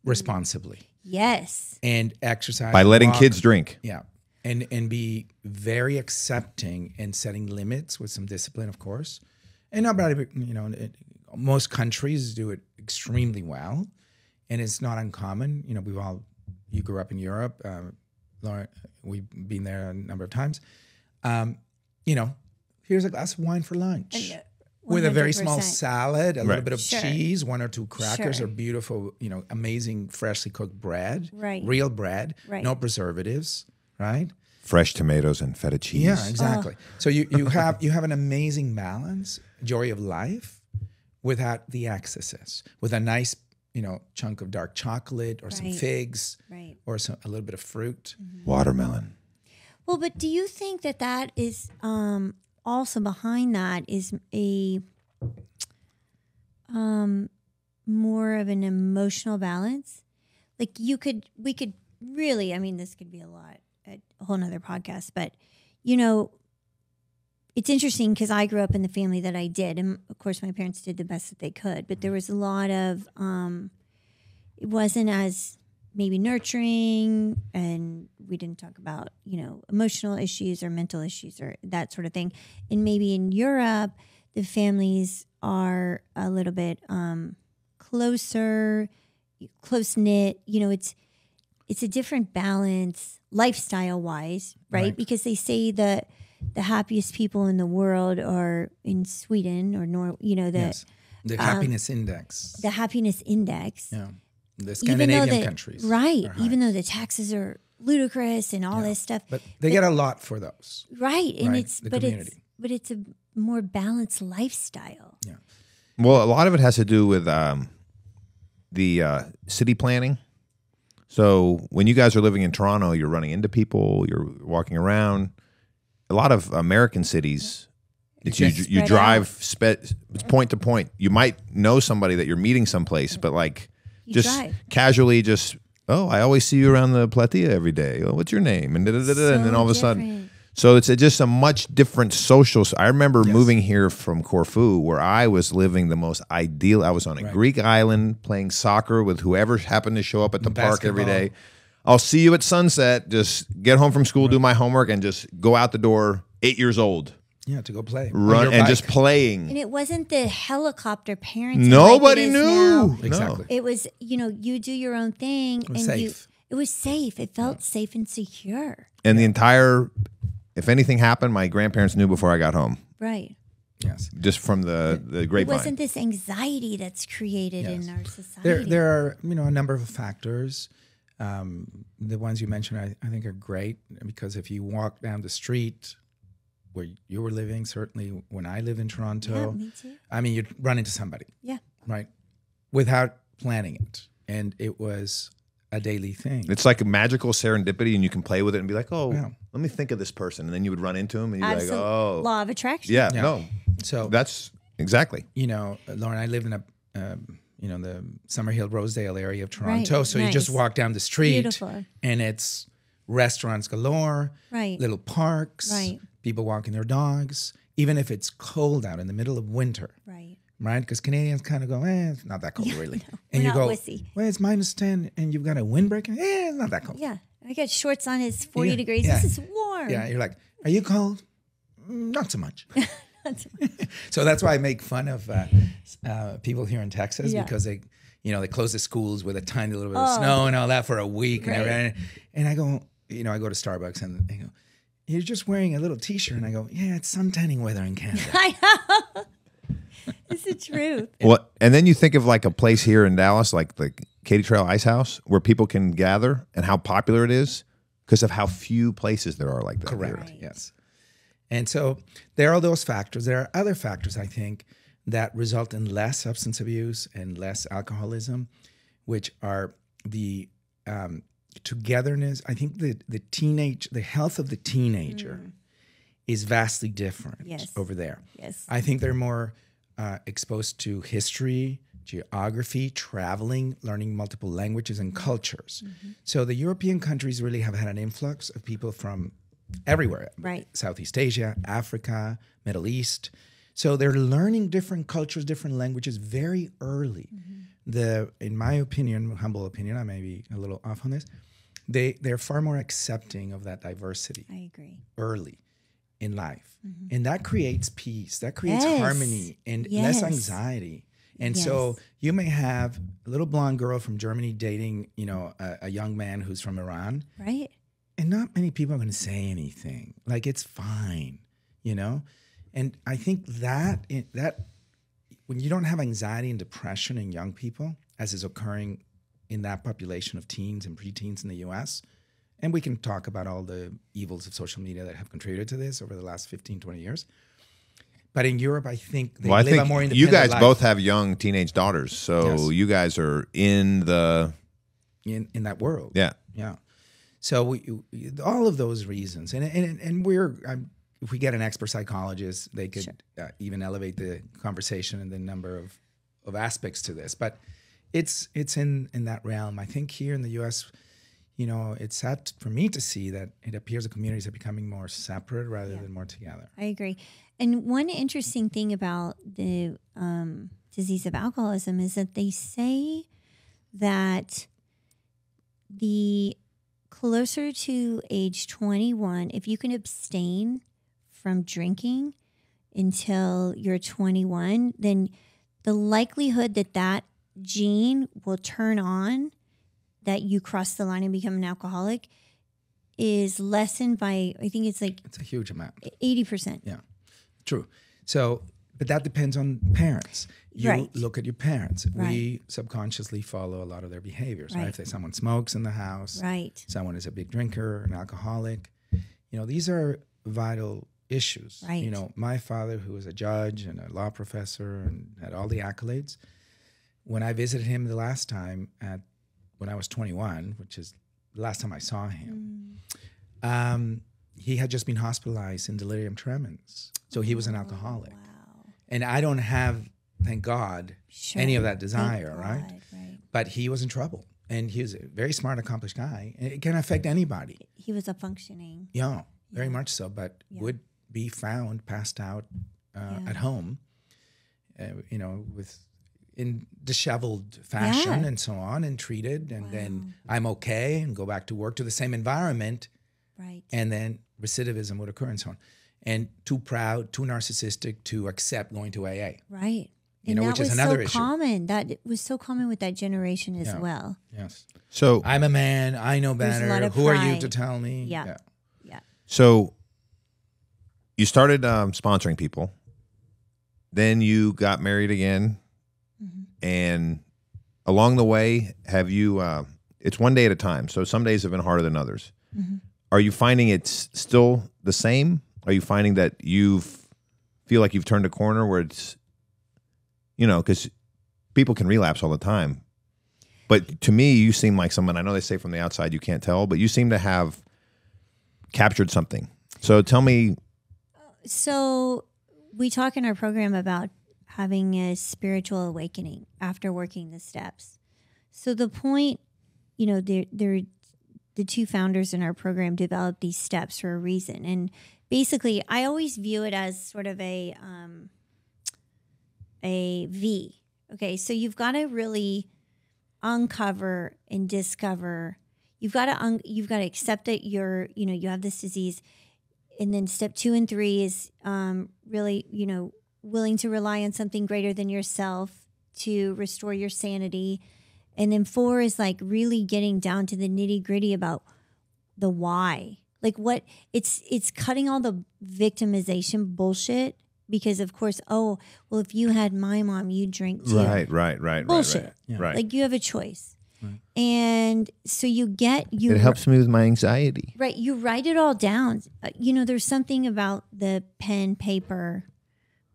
responsibly Yes. and exercise. By letting walk. kids drink. Yeah. And be very accepting and setting limits with some discipline, of course. And nobody, most countries do it extremely well. And it's not uncommon. You grew up in Europe. Lauren, we've been there a number of times. Here's a glass of wine for lunch. With a very small 100%. salad, a little bit of Sure. cheese, 1 or 2 crackers, Sure. or beautiful, amazing freshly cooked bread. Right. Real bread. Right. No preservatives, right? Fresh tomatoes and feta cheese. Yeah, exactly. So you have an amazing balance, joy of life, without the excesses. With a nice, chunk of dark chocolate or some Right. figs, Right. or a little bit of fruit. Watermelon. Well, but do you think that is also behind that is a more of an emotional balance? Like we could really, this could be a whole nother podcast, but it's interesting because I grew up in the family that I did, and of course my parents did the best that they could, but there was a lot of it wasn't as maybe nurturing, and we didn't talk about emotional issues or mental issues or that sort of thing. And maybe in Europe the families are a little bit closer, close knit. It's a different balance lifestyle wise, right? Because they say that the happiest people in the world are in Sweden or The happiness index. the happiness index. Yeah. The Even though Scandinavian countries. right? are high. Even though the taxes are ludicrous and all this stuff, But they get a lot for those. right? And Right, it's the but community. it's a more balanced lifestyle. Yeah. Well, a lot of it has to do with the city planning. So when you guys are living in Toronto, you're running into people, you're walking around. A lot of American cities, it's you Spread drive it's point to point. You might know somebody that you're meeting someplace, but like You just drive. casually, I always see you around the Platea every day. Oh, what's your name? And and then all of a sudden. different. So it's just a much different social. I remember moving here from Corfu, where I was living the most ideal. I was on a Greek island playing soccer with whoever happened to show up at the park every day. I'll see you at sunset. Just get home from school, do my homework, and just go out the door. 8 years old, Yeah, to go play. run and just playing. And it wasn't the helicopter parenting. Nobody like it is knew. now. Exactly. It was, you do your own thing, was safe. it was safe. It felt safe and secure. And the entire, if anything happened, my grandparents knew before I got home, Right. Yes. just from the It grapevine. wasn't this anxiety that's created Yes. in our society. There are, a number of factors. The ones you mentioned, I think, are great because if you walk down the street where you were living, certainly when I live in Toronto, me too. you'd run into somebody, Yeah. right? Without planning it. And it was a daily thing. It's like a magical serendipity, and you can play with it and be like, oh, Yeah. let me think of this person. And then you would run into him, and you'd be like, Absolute oh. law of attraction. Yeah, Yeah. no, So, that's exactly. Lauren, I lived in the Summerhill, Rosedale area of Toronto. Right, So you just nice. walk down the street Beautiful. and it's restaurants galore, Right. little parks, Right. people walking their dogs, even if it's cold out in the middle of winter, Right. right? Because Canadians kind of go, it's not that cold, really. we're And you not go, wussy. well, it's -10 and you've got a windbreaker. It's not that cold. Yeah. I got shorts on. It's 40 Yeah, degrees. yeah. This is warm. Yeah, you're like, are you cold? Not so much. So that's why I make fun of people here in Texas Yeah. because they close the schools with a tiny little bit of snow and all that for a week and Right. everything. And I go, I go to Starbucks and they go, "You're just wearing a little T-shirt," and I go, "Yeah, it's suntanning weather in Canada." I know. It's the truth. Well, and then you think of like a place here in Dallas, like the Katy Trail Ice House, where people can gather, and how popular it is because of how few places there are like that. Correct. Right. Yes. And so there are those factors. There are other factors, I think, that result in less substance abuse and less alcoholism, which are the togetherness. I think the health of the teenager is vastly different over there. Yes. I think they're more exposed to history, geography, traveling, learning multiple languages and cultures. So the European countries really have had an influx of people from everywhere. Right. Southeast Asia, Africa, Middle East. So they're learning different cultures, different languages very early. In my opinion, humble opinion, I may be a little off on this, they're far more accepting of that diversity. I agree. Early in life. And that creates peace. That creates harmony and less anxiety. And so you may have a little blonde girl from Germany dating, a young man who's from Iran. Right. And not many people are going to say anything. Like, it's fine, And I think that when you don't have anxiety and depression in young people, as is occurring in that population of teens and preteens in the U.S., and we can talk about all the evils of social media that have contributed to this over the last 15, 20 years. But in Europe, I think they live a more independent you guys life. both have young teenage daughters, so you guys are in in that world. Yeah. Yeah. So we all of those reasons, and if we get an expert psychologist, they could even elevate the conversation and the number of aspects to this. But it's in that realm. I think here in the U.S., it's sad for me to see that it appears the communities are becoming more separate rather than more together. I agree. And one interesting thing about the disease of alcoholism is that they say that the closer to age 21, if you can abstain from drinking until you're 21, then the likelihood that gene will turn on, that you cross the line and become an alcoholic, is lessened by, I think it's a huge amount. 80%. Yeah, true. So, but that depends on parents. You look at your parents. We subconsciously follow a lot of their behaviors, right? If someone smokes in the house, someone is a big drinker, an alcoholic, these are vital issues. Right. My father, who was a judge and a law professor and had all the accolades, when I visited him the last time when I was 21, which is the last time I saw him, he had just been hospitalized in delirium tremens. So he was an alcoholic. Wow. And I don't have, thank God, any of that desire, right? But he was in trouble. And he was a very smart, accomplished guy. And it can affect anybody. He was a functioning. Yeah, very much so. But would be found passed out at home, in disheveled fashion and so on, and treated, and then I'm okay and go back to work to the same environment. Right. And then recidivism would occur and so on. And too proud, too narcissistic to accept going to AA. Right. Which is another issue. Common. That was so common with that generation as well. Yes. So I'm a man, I know better. Who are you to tell me? Yeah. So you started sponsoring people. Then you got married again. And along the way, have you, it's one day at a time. So some days have been harder than others. Are you finding it's still the same? Are you finding that feel like you've turned a corner where it's, because people can relapse all the time. But to me, you seem like someone, I know they say from the outside you can't tell, but you seem to have captured something. So tell me. So we talk in our program about having a spiritual awakening after working the steps. So the point, the two founders in our program developed these steps for a reason. And basically, I always view it as sort of a V. Okay, so you've got to really uncover and discover. You've got to accept that you have this disease, and then step 2 and 3 is really willing to rely on something greater than yourself to restore your sanity, and then 4 is like really getting down to the nitty gritty about the why. Like what it's cutting all the victimization bullshit because of course, oh, well, if you had my mom, you'd drink too. Right. Bullshit. Right. Like you have a choice. Right. And so it helps me with my anxiety. Right. You write it all down. There's something about the pen, paper,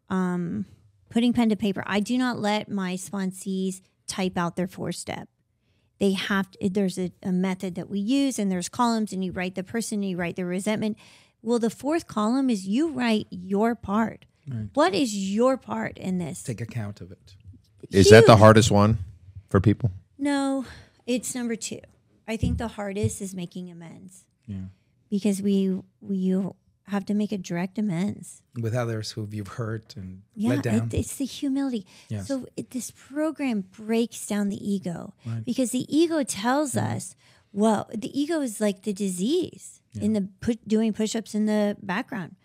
putting pen to paper. I do not let my sponsees type out their 4-step. They have to, there's a method that we use and there's columns and you write the person, you write the resentment. Well, the 4th column is you write your part. Right. What is your part in this? Take account of it. Is that the hardest one for people? No, it's number 2. I think the hardest is making amends. Yeah. Because you have to make a direct amends. With others who you've hurt and let down. It's the humility. Yes. So this program breaks down the ego. Right. Because the ego tells us, well, the ego is like the disease in the doing push-ups in the background.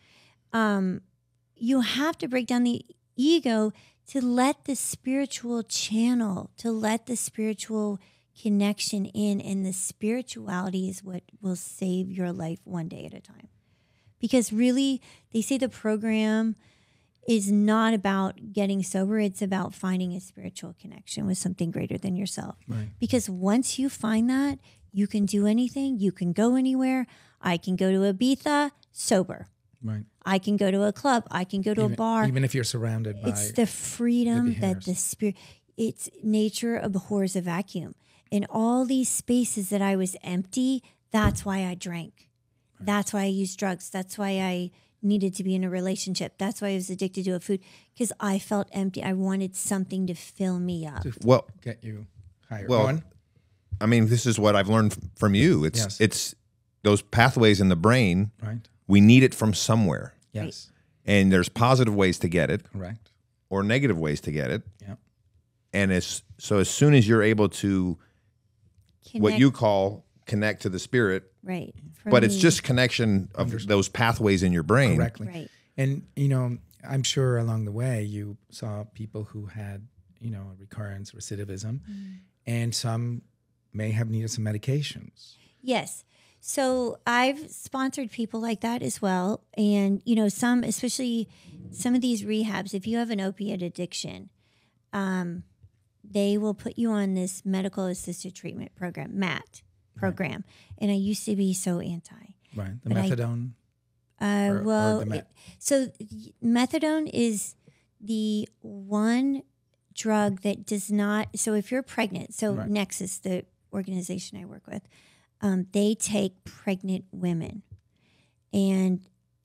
You have to break down the ego to let the spiritual channel, to let the spiritual connection in, and the spirituality is what will save your life one day at a time. Because really, they say the program is not about getting sober. It's about finding a spiritual connection with something greater than yourself. Right. Because once you find that, you can do anything. You can go anywhere. I can go to Ibiza sober. Right. I can go to a club. I can go to a bar. Even if you're surrounded by it's the freedom that the spirit. It's nature abhors a vacuum. In all these spaces that I was empty, that's why I drank. Right. That's why I used drugs. That's why I needed to be in a relationship. That's why I was addicted to a food, because I felt empty. I wanted something to fill me up. To get you higher. Well, I mean, this is what I've learned from you. It's those pathways in the brain. Right. We need it from somewhere. Yes. And there's positive ways to get it. Correct. Or negative ways to get it. Yeah. And as soon as you're able to what you call connect to the spirit. Right. But it's just connection of those pathways in your brain. Correctly. Right. And, I'm sure along the way you saw people who had, recurrence, recidivism, and some may have needed some medications. Yes. So I've sponsored people like that as well. And, some, especially some of these rehabs, if you have an opiate addiction, they will put you on this medical assisted treatment program, MAT program. Right. And I used to be so anti. Right. The methadone. So methadone is the one drug that does not. So if you're pregnant, right. Nexus, the organization I work with, they take pregnant women. And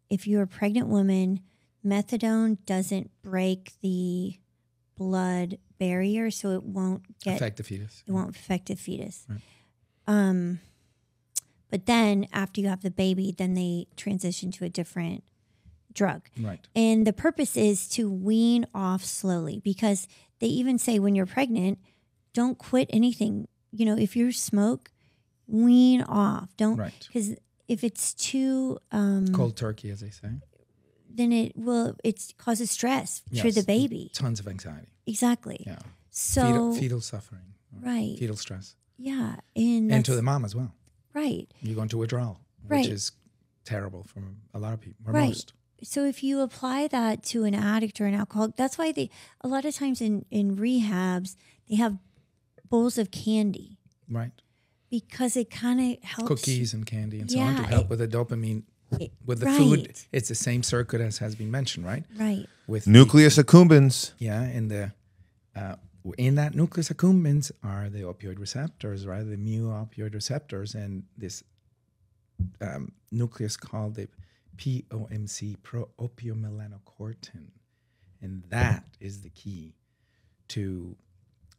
if you're a pregnant woman, methadone doesn't break the blood barrier, so it won't affect the fetus. It won't affect the fetus. Right. But then after you have the baby, then they transition to a different drug. Right. And the purpose is to wean off slowly, because they even say when you're pregnant, don't quit anything. If you smoke, wean off. Don't, because if it's too cold turkey, as they say, then it causes stress to the baby. Tons of anxiety. Exactly. Yeah. So fetal suffering. Right. Fetal stress. Yeah. And to the mom as well. Right. You go into withdrawal, which is terrible for a lot of people, or most. So if you apply that to an addict or an alcoholic, that's why a lot of times in rehabs, they have bowls of candy. Right. Because it kind of helps. Cookies and candy and so on to help with the dopamine. With the food, it's the same circuit as has been mentioned, right? Right. With nucleus accumbens. Yeah, in that nucleus accumbens are the opioid receptors, right? The mu opioid receptors, and this nucleus called the POMC, pro-opiomelanocortin, and that is the key to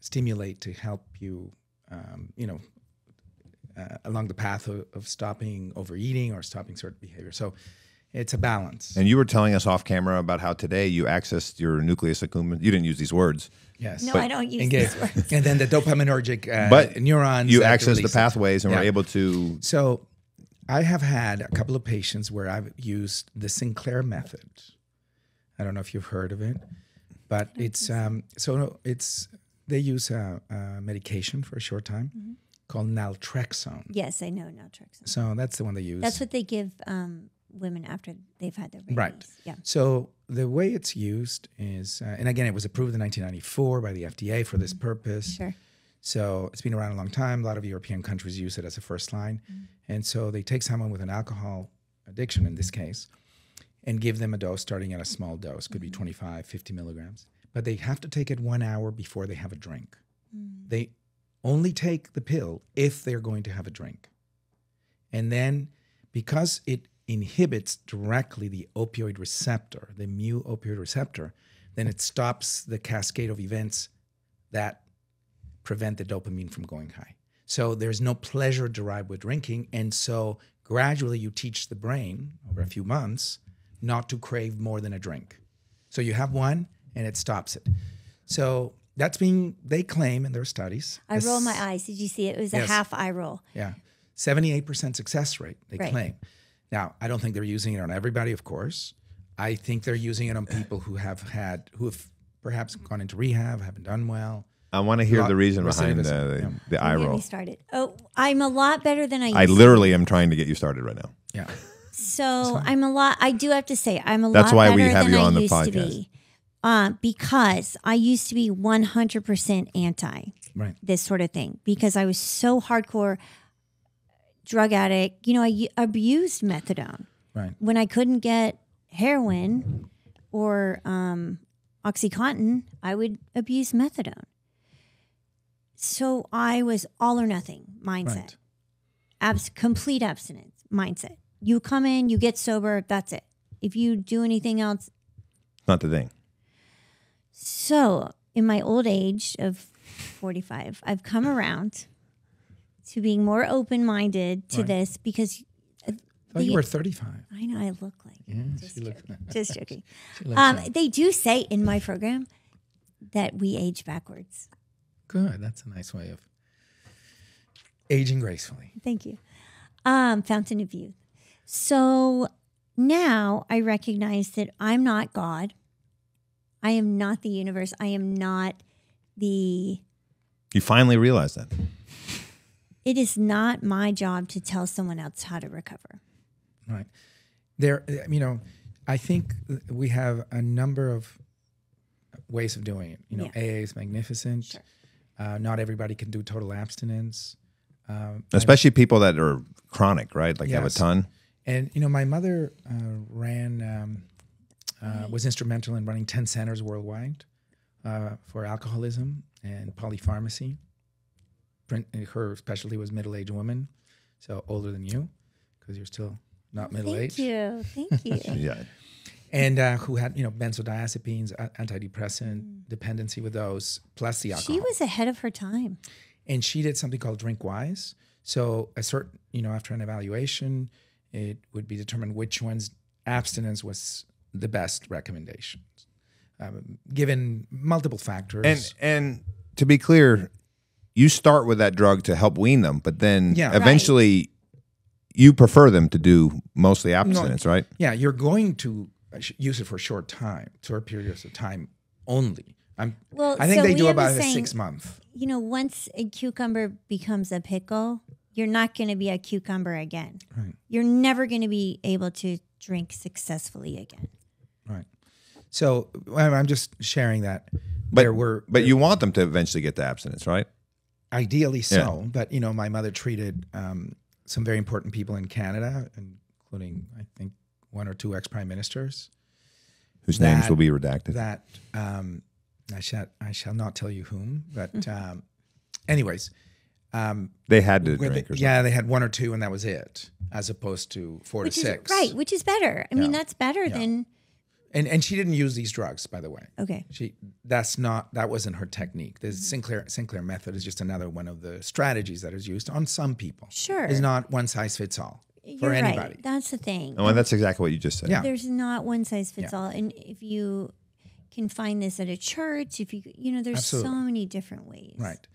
stimulate to help you, along the path of stopping overeating or stopping certain behavior. So it's a balance. And you were telling us off camera about how today you accessed your nucleus accumbens. You didn't use these words. Yes. No, I don't use these words. And then the dopaminergic neurons. You accessed the pathways and were able to. So I have had a couple of patients where I've used the Sinclair method. I don't know if you've heard of it, but they use medication for a short time called naltrexone. Yes, I know naltrexone. So that's the one they use. That's what they give women after they've had their babies. Right. Yeah. So the way it's used is, and again, it was approved in 1994 by the FDA for this purpose. Sure. So it's been around a long time. A lot of European countries use it as a first line. And so they take someone with an alcohol addiction, in this case, and give them a dose starting at a small dose. Could be 25, 50 milligrams. But they have to take it 1 hour before they have a drink. They only take the pill if they're going to have a drink. And then because it inhibits directly the opioid receptor, the mu opioid receptor, then it stops the cascade of events that prevent the dopamine from going high. So there's no pleasure derived with drinking. And so gradually you teach the brain over a few months not to crave more than a drink. So you have one and it stops it. So that's they claim in their studies. I roll my eyes. Did you see it? It was a half eye roll. Yeah. 78% success rate, they Right. claim. Now, I don't think they're using it on everybody, of course. I think they're using it on people who have perhaps gone into rehab, haven't done well. I want to hear the reason behind recidivism. the eye Get roll. me started. Oh, I'm a lot better than I used I to literally am trying to get you started right now. Yeah. So I do have to say, I'm a lot That's better why we have than you I on the used to be. Because I used to be 100% anti Right. this sort of thing because I was so hardcore drug addict. You know, I abused methadone. Right. When I couldn't get heroin or OxyContin, I would abuse methadone. So I was all or nothing mindset. Right. Complete abstinence mindset. You come in, you get sober, that's it. If you do anything else. Not the thing. So in my old age of 45, I've come around to being more open-minded to this because You were 35. I know I look like Yeah, just she joking. looks- Just joking. She looks young. They do say in my program that we age backwards. Good. That's a nice way of aging gracefully. Thank you. Fountain of Youth. So now I recognize that I'm not God. I am not the universe. I am not the... You finally realized that. It is not my job to tell someone else how to recover. Right. I think we have a number of ways of doing it. AA is magnificent. Sure. Not everybody can do total abstinence. Especially people that are chronic, right? Like have a Yes. ton. And, my mother was instrumental in running 10 centers worldwide for alcoholism and polypharmacy. Her specialty was middle-aged women, so older than you, because you're still not middle-aged. Thank you. Yeah. And who had, benzodiazepines, antidepressant dependency with those, plus the alcohol. She was ahead of her time. And she did something called Drink Wise. So a certain, after an evaluation, it would be determined which one's abstinence was the best recommendations, given multiple factors. And to be clear, you start with that drug to help wean them, but then eventually you prefer them to do mostly abstinence, right? Yeah, you're going to use it for short periods of time only. I think they do about a 6 month. Once a cucumber becomes a pickle, you're not going to be a cucumber again. Right. You're never going to be able to drink successfully again. Right. So I'm just sharing that. But you want them to eventually get to abstinence, right? Ideally so. Yeah. But, my mother treated some very important people in Canada, including, I think, 1 or 2 ex-prime ministers. Whose names will be redacted. That I shall not tell you whom, but anyways. They had to drink or something. Yeah, they had 1 or 2 and that was it, as opposed to 4 to 6. Right, which is better. I mean, that's better than... And she didn't use these drugs, by the way. Okay. That wasn't her technique. The Sinclair method is just another one of the strategies that is used on some people. Sure. It's not one size fits all for You're anybody. Right. That's the thing. Oh, and that's exactly what you just said. Yeah. There's not one size fits all. And if you can find this at a church, there's Absolutely. so many different ways. Right.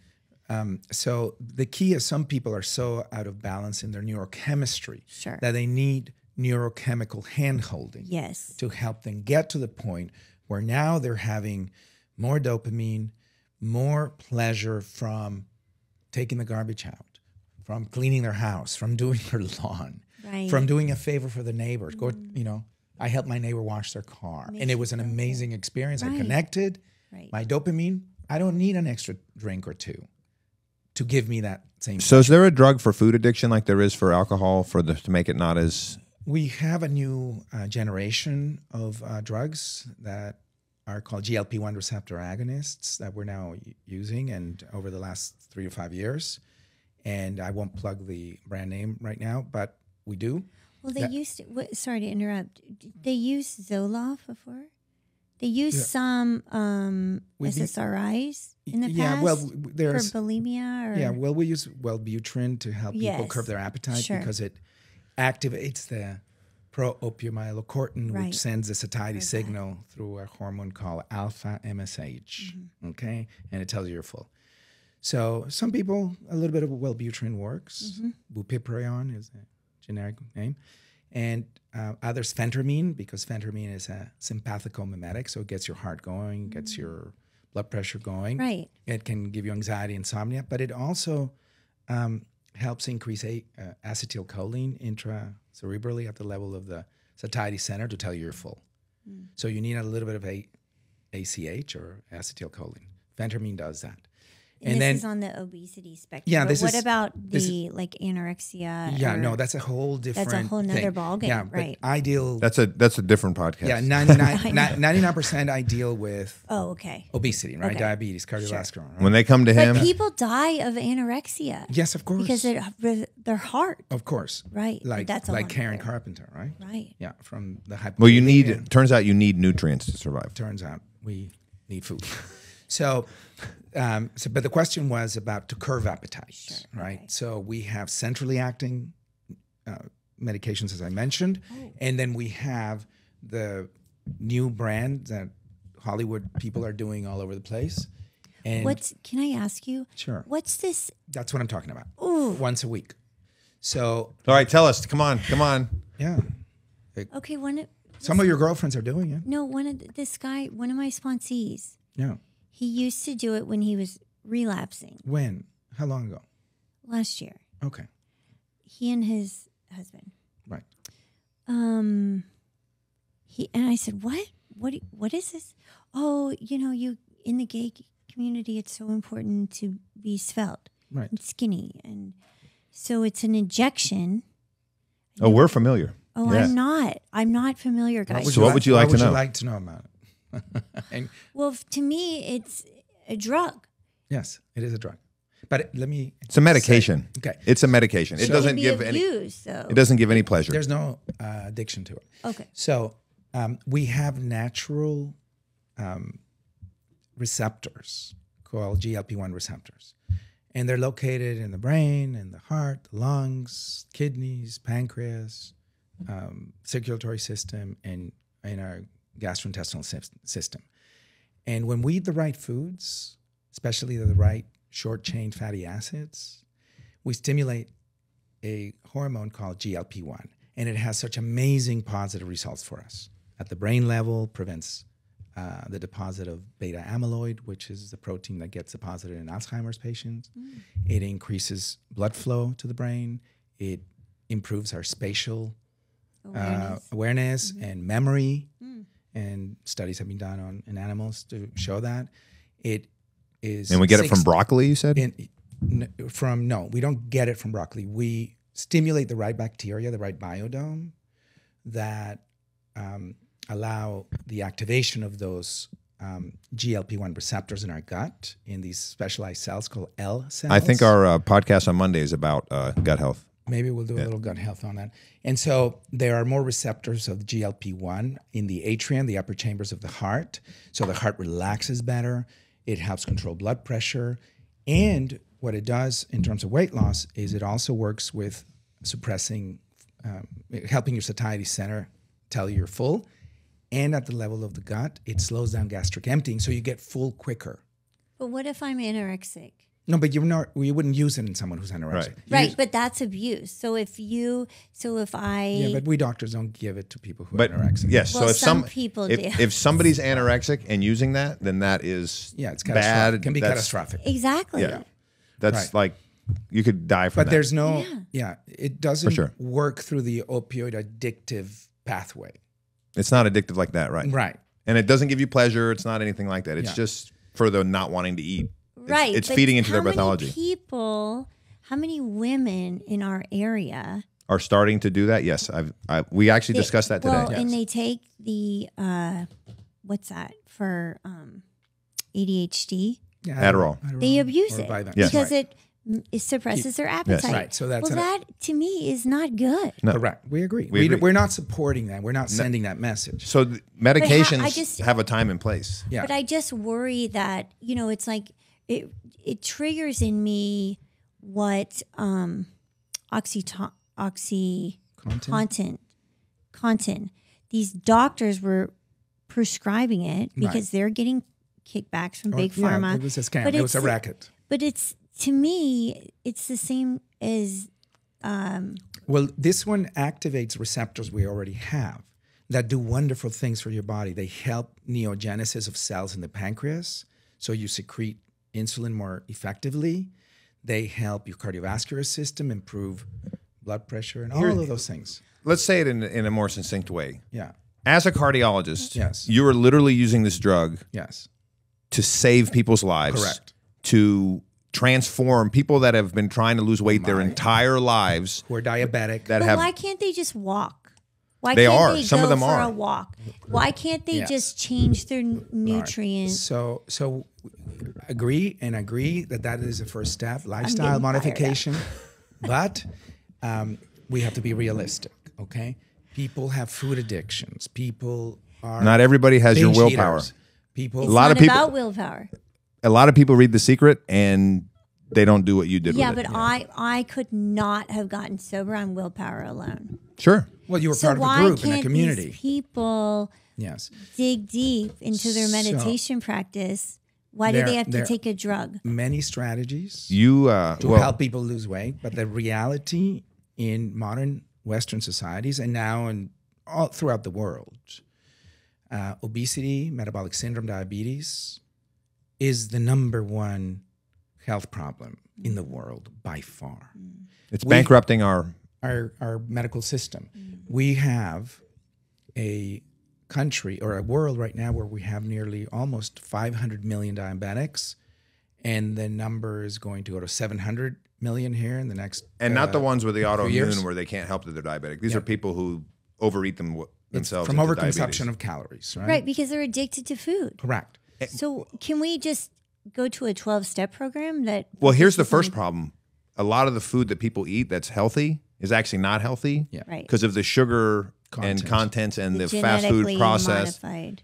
So the key is some people are so out of balance in their neurochemistry Sure. that they need neurochemical handholding Yes. to help them get to the point where now they're having more dopamine, more pleasure from taking the garbage out, from cleaning their house, from doing their lawn, Right. from doing a favor for the neighbors. I helped my neighbor wash their car. And it was an amazing experience. I Right. connected. Right. My dopamine, I don't need an extra drink or two to give me that same. So is there a drug for food addiction like there is for alcohol to make it not as... We have a new generation of drugs that are called GLP-1 receptor agonists that we're now using and over the last 3 to 5 years. And I won't plug the brand name right now, but we do. Well, they used to, sorry to interrupt. They used Zoloft before. They used some SSRIs in the past. Yeah, well, for there's bulimia. Or, yeah, well, we use Wellbutrin to help people Yes. curb their appetite Sure. because it activates the pro-opiomelanocortin, Right. which sends a satiety Heard that. signal through a hormone called alpha MSH. Mm-hmm. Okay, and it tells you you're full. So some people, a little bit of Wellbutrin works. Mm-hmm. Bupiprion is a generic name, and others phentermine, because phentermine is a sympathicomimetic, so it gets your heart going, gets your blood pressure going. Right. It can give you anxiety, insomnia, but it also helps increase acetylcholine intracerebrally at the level of the satiety center to tell you you're full. So you need a little bit of ACH or acetylcholine. Phentermine does that. And then this is on the obesity spectrum. Yeah, But this what is- about this the like anorexia? Yeah, or- no, that's a whole different. That's a whole nother thing. ballgame, Yeah, but right. I deal. That's a different podcast. Yeah, 99% I deal with Oh, okay. obesity, right? Okay. Diabetes, cardiovascular. Right? When they come to him, But people die of anorexia. Yes, of course. Because their heart. Of course. Right. Like That's a like whole Karen nother- Carpenter, right? Right. Yeah, from the well, you need. Turns out you need nutrients to survive. Turns out we need food. So, but the question was about to curb appetite, right? okay. So we have centrally acting medications, as I mentioned, and then we have the new brand that Hollywood people are doing all over the place. And Can I ask you? Sure. What's this? that's what I'm talking about. Ooh. Once a week. So All right, tell us. Come on. yeah, Okay, some of your girlfriends are doing it. one of my sponsees, Yeah. he used to do it when he was relapsing When? How long ago? last year. Okay. He and his husband. Right. He and I said, What is this? Oh, you in the gay community, it's so important to be svelte Right. and skinny, and so it's an injection. Oh, we're familiar. Oh, Yeah. I'm not familiar, guys. So what would you like to What would know? you like to know about it? And Well, to me, it's a drug. yes, it is a drug. But let me. It's a medication. Say, okay. It's a medication. It So- doesn't Can be give any. abused, though. It doesn't give any pleasure. There's no addiction to it. Okay. So we have natural receptors called GLP-1 receptors. And they're located in the brain, in the heart, the lungs, kidneys, pancreas, circulatory system, and in our gastrointestinal system. And when we eat the right foods, especially the right short-chain fatty acids, we stimulate a hormone called GLP-1. And it has such amazing positive results for us. At the brain level, prevents the deposit of beta amyloid, which is the protein that gets deposited in Alzheimer's patients. It increases blood flow to the brain. It improves our spatial awareness and memory. And studies have been done in animals to show that. It is. And we get it from broccoli, you said? No, we don't get it from broccoli. We stimulate the right bacteria, the right biodome that allow the activation of those GLP-1 receptors in our gut in these specialized cells called L cells. I think our podcast on Monday is about gut health. Maybe we'll do a little gut health on that. And so there are more receptors of GLP-1 in the atrium, the upper chambers of the heart. So the heart relaxes better. It helps control blood pressure. And what it does in terms of weight loss is it also works with suppressing, helping your satiety center tell you you're full. And at the level of the gut, it slows down gastric emptying, so you get full quicker. But what if I'm anorexic? No, but you wouldn't use it in someone who's anorexic. Right. Right, but that's abuse. So if I Yeah, but we doctors don't give it to people who But are anorexic. yes, Well, so if some people do. if somebody's anorexic and using that, then that is Yeah, it's bad. catastrophic. It can be That's- catastrophic. exactly. Yeah, that's Right. like You could die from But that. there's no, it doesn't sure. work through the opioid addictive pathway. It's not addictive like that, right? Right. And it doesn't give you pleasure. It's not anything like that. It's Yeah. just for the not wanting to eat. Right. It's but feeding into their how many pathology. How many women in our area Are starting to do that? Yes. We actually discussed that today. Well, and they take the what's that for ADHD? Yeah, Adderall. They abuse or it Vyvanse. Yes. because it suppresses their appetite. Right. So that's that to me is not good. No. correct. We agree. We agree. We're not supporting that. We're not sending that message. So medications have a time and place. Yeah. But I just worry that it's like it triggers in me what Oxycontin. These doctors were prescribing it because they're getting kickbacks from big pharma. It was a scam. But It was a racket. But to me, it's the same as. Well, this one activates receptors we already have that do wonderful things for your body. They help neogenesis of cells in the pancreas, so you secrete insulin more effectively. They help your cardiovascular system, improve blood pressure, and all of those things. Let's say it in a more succinct way. Yeah. As a cardiologist, Yes. you are literally using this drug Yes. to save people's lives. Correct. To transform people that have been trying to lose weight their entire lives. Who are diabetic. That But have why can't they just walk? Why They can't are. they Some go of them for are. a walk? Why can't they Yes. just change their nutrients? So agree that is the first step, lifestyle getting modification. But we have to be realistic, okay? People have food addictions. People are not everybody has your binge willpower. eaters. People It's lot not of people- about willpower. A lot of people read The Secret and they don't do what you did Yeah, with it. but I could not have gotten sober on willpower alone. Sure. well, you were So part of why a group can't in a community. these people Yes. dig deep into their So- meditation practice? Why do There- they have to there- take a drug? Many strategies You to help people lose weight, but the reality in modern Western societies and now in all throughout the world, obesity, metabolic syndrome, diabetes is the number one health problem in the world by far. it's bankrupting our Our medical system. We have a country or a world right now where we have nearly almost 500 million diabetics, and the number is going to go to 700 million here in the next. and not the ones with the autoimmune years. where they can't help that they're diabetic. These are people who overeat themselves from into overconsumption diabetes. of calories, right? Right, because they're addicted to food. Correct. So can we just go to a 12-step program that? Well, here's the focuses first on- problem. A lot of the food that people eat that's healthy is actually not healthy. Yeah. Right. Because of the sugar Content. and contents and the fast food genetically process. modified.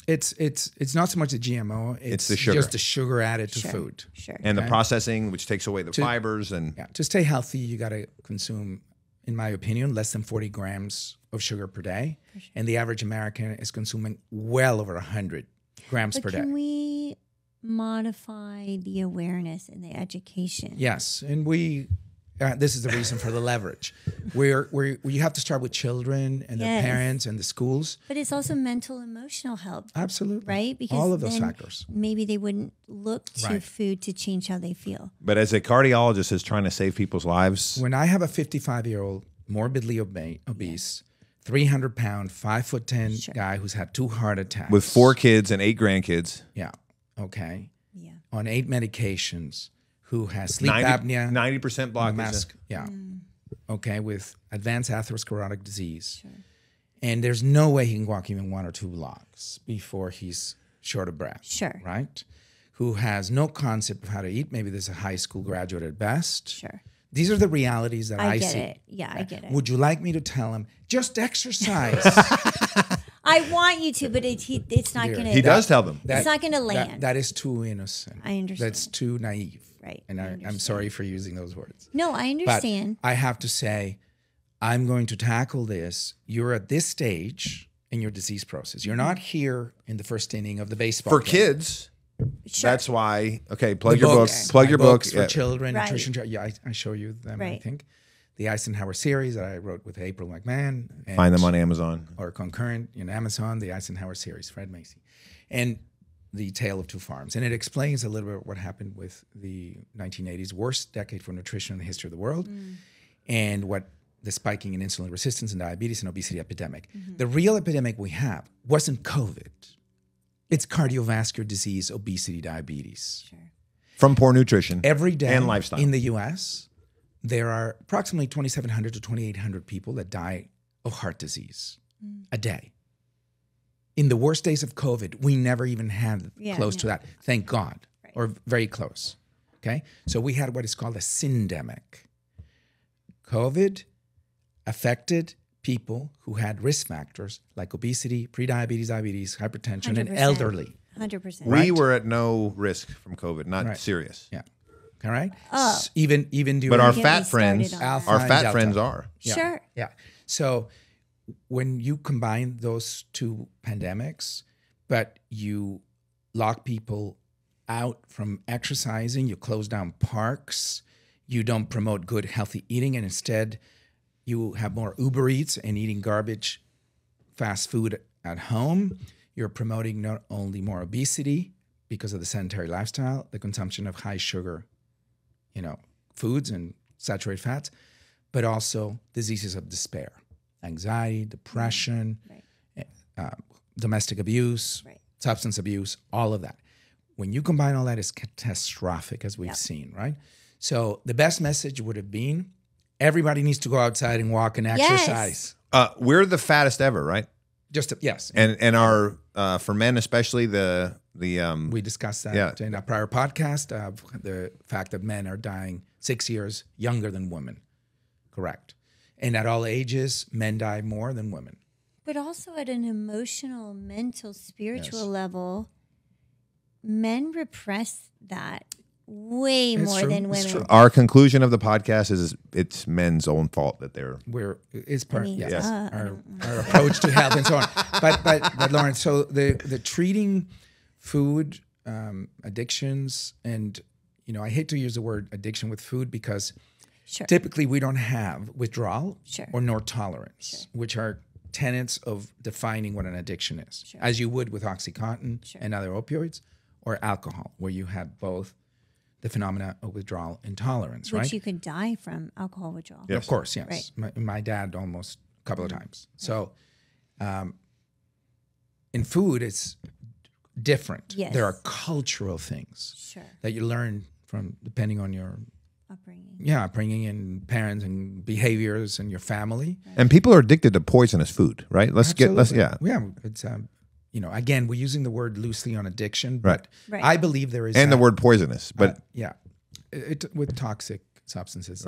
It's not so much the GMO. It's the sugar. just the sugar added to Sure. food. Sure. And the processing, which takes away the fibers. And Yeah. To stay healthy, you got to consume, in my opinion, less than 40 grams of sugar per day, and the average American is consuming well over 100 grams But per day. can we modify the awareness and the education? Yes, and this is the reason for the leverage. You have to start with children and their Yes. parents and the schools. But it's also mental, emotional health, Absolutely, right? Because all of those then factors. maybe they wouldn't look to Right. food to change how they feel. but as a cardiologist is trying to save people's lives, When I have a 55-year-old morbidly obese, 300-pound, 5'10" guy who's had 2 heart attacks with 4 kids and 8 grandkids, yeah, okay, Yeah. on 8 medications, who has sleep 90, apnea, 90% blockage. mask, yeah, okay, with advanced atherosclerotic disease, and there's no way he can walk even 1 or 2 blocks before he's short of breath. Sure. Right? Who has no concept of how to eat. Maybe there's a high school graduate at best. Sure. These are the realities that I get see. it. Yeah, I get it. Would you like me to tell him just exercise? I want you to, but it's not going to. He does tell them. It's not going to land. That is too innocent. I understand. That's too naive. Right. And I I'm understand. sorry for using those words. No, I But understand. I have to say, I'm going to tackle this. You're at this stage in your disease process. You're not here in the first inning of the baseball For game. kids, Sure. that's why, okay, plug The your books, book. Plug my your books book. for children, Right. nutrition. Yeah, I show you them. I Right. think the Eisenhower series that I wrote with April McMahon. Find them on Amazon. or concurrent in Amazon. The Eisenhower series, Fred Macy, and The Tale of Two Farms. And it explains a little bit what happened with the 1980s, worst decade for nutrition in the history of the world, and what the spiking in insulin resistance and diabetes and obesity epidemic. The real epidemic we have wasn't COVID. It's cardiovascular disease, obesity, diabetes. Sure. From poor nutrition. Every day and lifestyle. in the U.S., there are approximately 2,700 to 2,800 people that die of heart disease a day. In the worst days of COVID, we never even had close to that. Thank God. Right. Or very close. Okay? So we had what is called a syndemic. COVID affected people who had risk factors like obesity, prediabetes, diabetes, hypertension, 100%. And elderly. 100%. We were at no risk from COVID, not serious. Yeah. All right? Even during... But our fat friends, Delta. Friends are. Yeah. Sure. Yeah. So when you combine those two pandemics, but you lock people out from exercising, you close down parks, you don't promote good, healthy eating, and instead you have more Uber Eats and eating garbage, fast food at home, you're promoting not only more obesity because of the sedentary lifestyle, the consumption of high sugar, foods and saturated fats, but also diseases of despair. Anxiety, depression, domestic abuse, substance abuse, all of that. When you combine all that, it's catastrophic, as we've seen, right? So the best message would have been, everybody needs to go outside and walk and exercise. We're the fattest ever, right? Yes. And our for men especially we discussed that in a prior podcast, the fact that men are dying 6 years younger than women. Correct. And at all ages, men die more than women. But also at an emotional, mental, spiritual level, men repress that way more than women. Our conclusion of the podcast is it's men's own fault that they're... Our approach to health and so on. But Lauren, so the treating food addictions, and I hate to use the word addiction with food because typically we don't have withdrawal or nor tolerance, which are tenets of defining what an addiction is, as you would with OxyContin and other opioids, or alcohol, where you have both the phenomena of withdrawal and tolerance, right? Which you could die from alcohol withdrawal. Yes. Of course, yes. Right. My dad almost a couple of times. So in food, it's different. Yes. There are cultural things that you learn from depending on your upbringing and parents and behaviors and your family. And people are addicted to poisonous food, right? Let's. It's again, we're using the word loosely on addiction, but I believe there is the word poisonous, but with toxic substances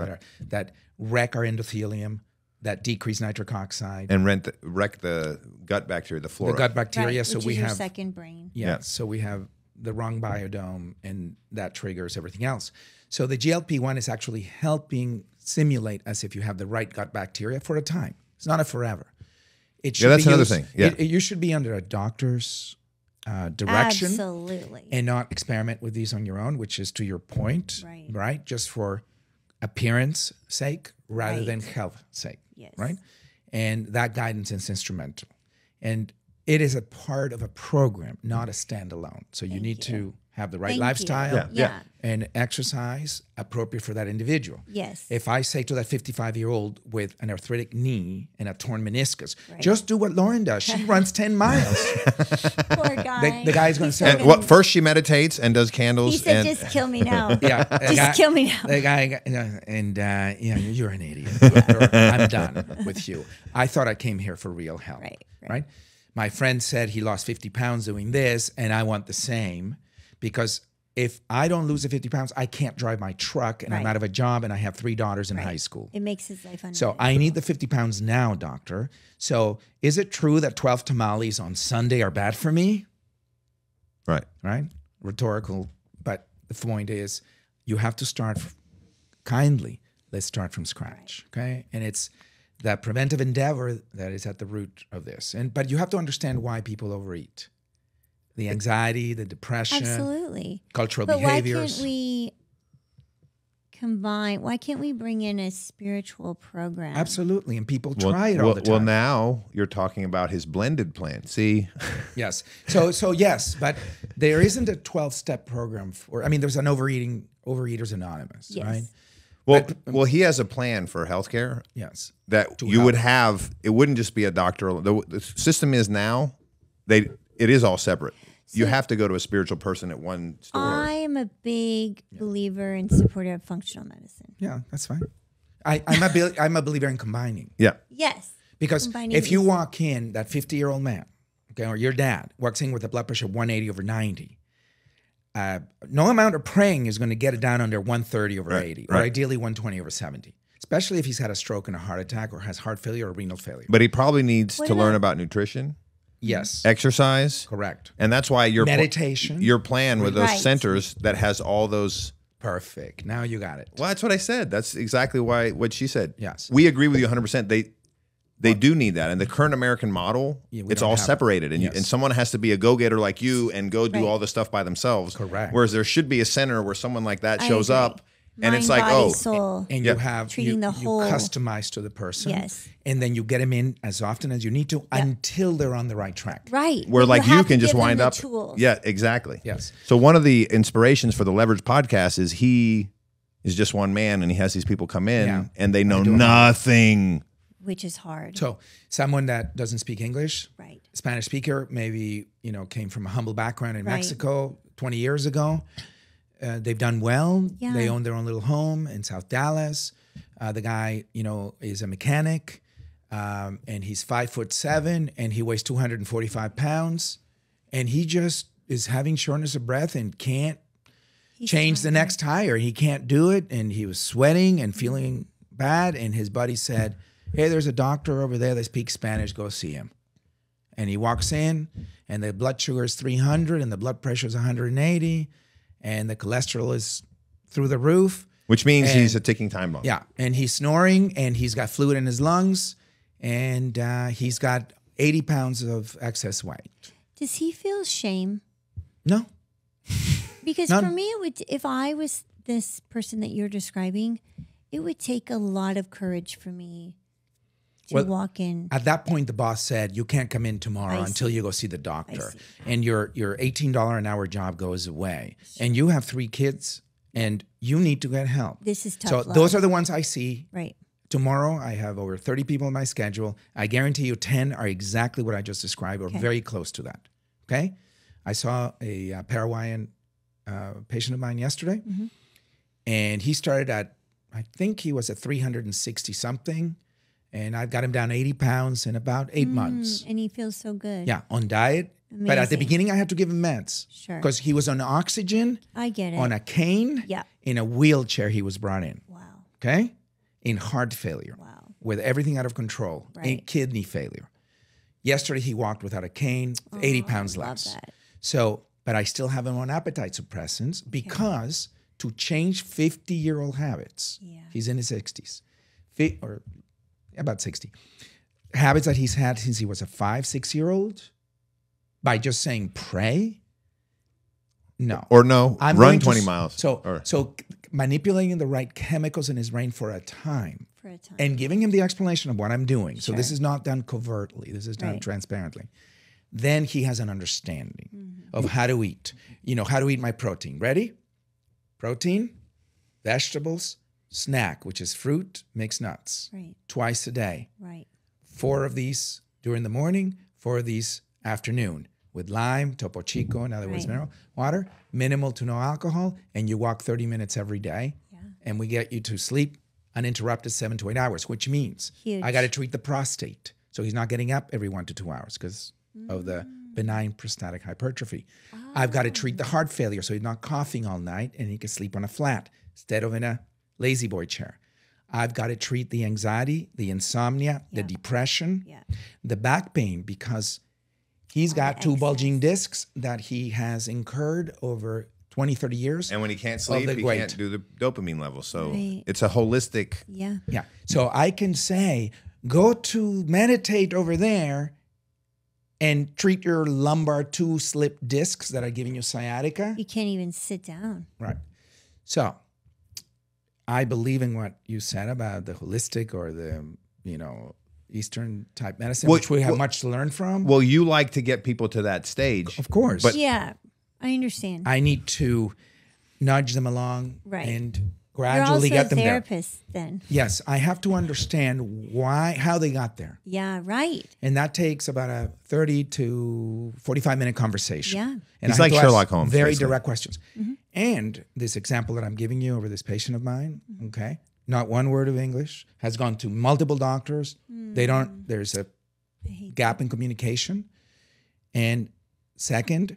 that wreck our endothelium, that decrease nitric oxide, and wreck the gut bacteria, the flora. The gut bacteria, so which we is your have second brain. So we have the wrong biodome, and that triggers everything else. So the GLP-1 is actually helping simulate as if you have the right gut bacteria for a time. It's not a forever. It should that's be another used, thing. Yeah. You should be under a doctor's direction. Absolutely. And not experiment with these on your own, which is to your point, right? Just for appearance sake rather than health sake, right? And that guidance is instrumental. And it is a part of a program, not a standalone. So you need to have the right lifestyle and exercise appropriate for that individual. Yes. If I say to that 55-year-old with an arthritic knee and a torn meniscus, just do what Lauren does. She runs 10 miles. Poor guy. The guy's going to say... first she meditates and does candles. He said, just kill me now. Just kill me now. The guy, you're an idiot. I'm done with you. I thought I came here for real health. Right? My friend said he lost 50 pounds doing this, and I want the same. Because if I don't lose the 50 pounds, I can't drive my truck, and I'm out of a job, and I have 3 daughters in high school. It makes his life unmanageable. So I need the 50 pounds now, doctor. So is it true that 12 tamales on Sunday are bad for me? Right. Rhetorical. But the point is, you have to start kindly. Let's start from scratch, okay? And it's that preventive endeavor that is at the root of this. But you have to understand why people overeat. The anxiety, the depression, cultural behaviors. Why can't we combine? Why can't we bring in a spiritual program? Absolutely. And people try it all the time. Well, now you're talking about his blended plan. See? Yes. So yes, but there isn't a 12-step program there's an Overeaters Anonymous, Yes. right? Well, he has a plan for healthcare Yes. that To you help. would have. It wouldn't just be a doctor. The system is now, it is all separate. You have to go to a spiritual person at one store. I am a big believer and supporter of functional medicine. Yeah, that's fine. I'm a believer in combining. Yeah. Yes. Because Combining if you is- walk in, that 50-year-old man, okay, or your dad walks in with a blood pressure of 180 over 90, no amount of praying is going to get it down under 130 over 80, or right. ideally 120 over 70, especially if he's had a stroke and a heart attack or has heart failure or renal failure. But he probably needs What to learn about- about nutrition, Yes, exercise, correct. and that's why your Meditation. your plan with those Right. centers that has all those. Perfect. Now you got it. Well, that's what I said. That's exactly what she said. Yes. We agree with you 100%. They do need that. And the current American model, Yeah, we it's don't all have it. separated. And, Yes. and someone has to be a go-getter like you and go do Right. all the stuff by themselves. Correct. Whereas there should be a center where someone like that I shows agree. up and it's Mind, like, body, oh, soul. And Yeah. you have Treating the you whole- customize to the person. Yes. And then you get them in as often as you need to until they're on the right track. Right. where But like you have can to just give them wind the up. tools. Yeah, exactly. Yes. So one of the inspirations for the Leverage podcast is he is just one man and he has these people come in Yeah. and they know do it. nothing. Which is hard. So someone that doesn't speak English, Right. Spanish speaker, maybe, came from a humble background in Right. Mexico 20 years ago. They've done well. Yeah. They own their own little home in South Dallas. The guy, is a mechanic, and he's 5'7", and he weighs 245 pounds, and he just is having shortness of breath and can't change the next tire. He can't do it, and he was sweating and feeling bad, and his buddy said, "Hey, there's a doctor over there that speaks Spanish. Go see him." And he walks in, and the blood sugar is 300, and the blood pressure is 180, and the cholesterol is through the roof. Which means And- he's a ticking time bomb. Yeah, and he's snoring, and he's got fluid in his lungs, and he's got 80 pounds of excess weight. Does he feel shame? No, Because None. for me, it would. If I was this person that you're describing, it would take a lot of courage for me to Well, walk in. at that point, the boss said, "You can't come in tomorrow I until see. you go see the doctor, see. and your $18 an hour job goes away, and you have 3 kids, and you need to get help." This is tough So love. those are the ones I see. Right. Tomorrow, I have over 30 people in my schedule. I guarantee you 10 are exactly what I just described or very close to that. Okay? I saw a Paraguayan patient of mine yesterday, and he started at, I think he was at 360 something, and I've got him down 80 pounds in about 8 months. And he feels so good. Yeah, on diet. But at the Amazing. beginning, I had to give him meds. Sure. Because he was on oxygen, I get it. on a cane, Yeah. in a wheelchair he was brought in. Wow. Okay? In heart failure. Wow. With everything out of control. In Right. kidney failure. Yesterday he walked without a cane, 80 pounds love less. that. So, but I still have him on appetite suppressants because to change 50-year-old habits, he's in his 60s, or about 60, habits that he's had since he was a 5-6-year-old, by just saying pray, no. Or no, I'm run going to 20 s- miles. So manipulating the right chemicals in his brain for a time For a time. and giving him the explanation of what I'm doing. So this Sure. is not done covertly. This is done Right. transparently. Then he has an understanding Mm-hmm. of how to eat. How to eat my protein. Ready? Protein, vegetables, snack, which is fruit, mixed nuts, Right. twice a day. Right. 4 of these during the morning, 4 of these afternoon with lime, Topo Chico, in other words, Right. mineral water, minimal to no alcohol, and you walk 30 minutes every day. Yeah. And we get you to sleep uninterrupted 7 to 8 hours, which means Huge. I got to treat the prostate. So he's not getting up every 1 to 2 hours because of the benign prostatic hypertrophy. I've got to treat the heart failure so he's not coughing all night and he can sleep on a flat instead of in a lazy boy chair. I've got to treat the anxiety, the insomnia, the depression, Yeah. the back pain because he's got 2 bulging discs that he has incurred over 20, 30 years. And when he can't sleep, the he weight. can't do the dopamine level. So Right. it's a holistic. Yeah. Yeah. So I can say, go to meditate over there and treat your lumbar 2 slip discs that are giving you sciatica. You can't even sit down. Right. So I believe in what you said about the holistic or the, Eastern type medicine, which we have much to learn from. Well, you like to get people to that stage. Of course. But Yeah, I understand. I need to nudge them along Right. and gradually You're also get them a there. therapist then. Yes, I have to understand how they got there. Yeah, right. And that takes about a 30 to 45-minute conversation. Yeah. And It's I have like to ask Sherlock Holmes, Very basically. direct questions. And this example that I'm giving you over this patient of mine, okay, not one word of English, has gone to multiple doctors. There's a gap in communication. And second,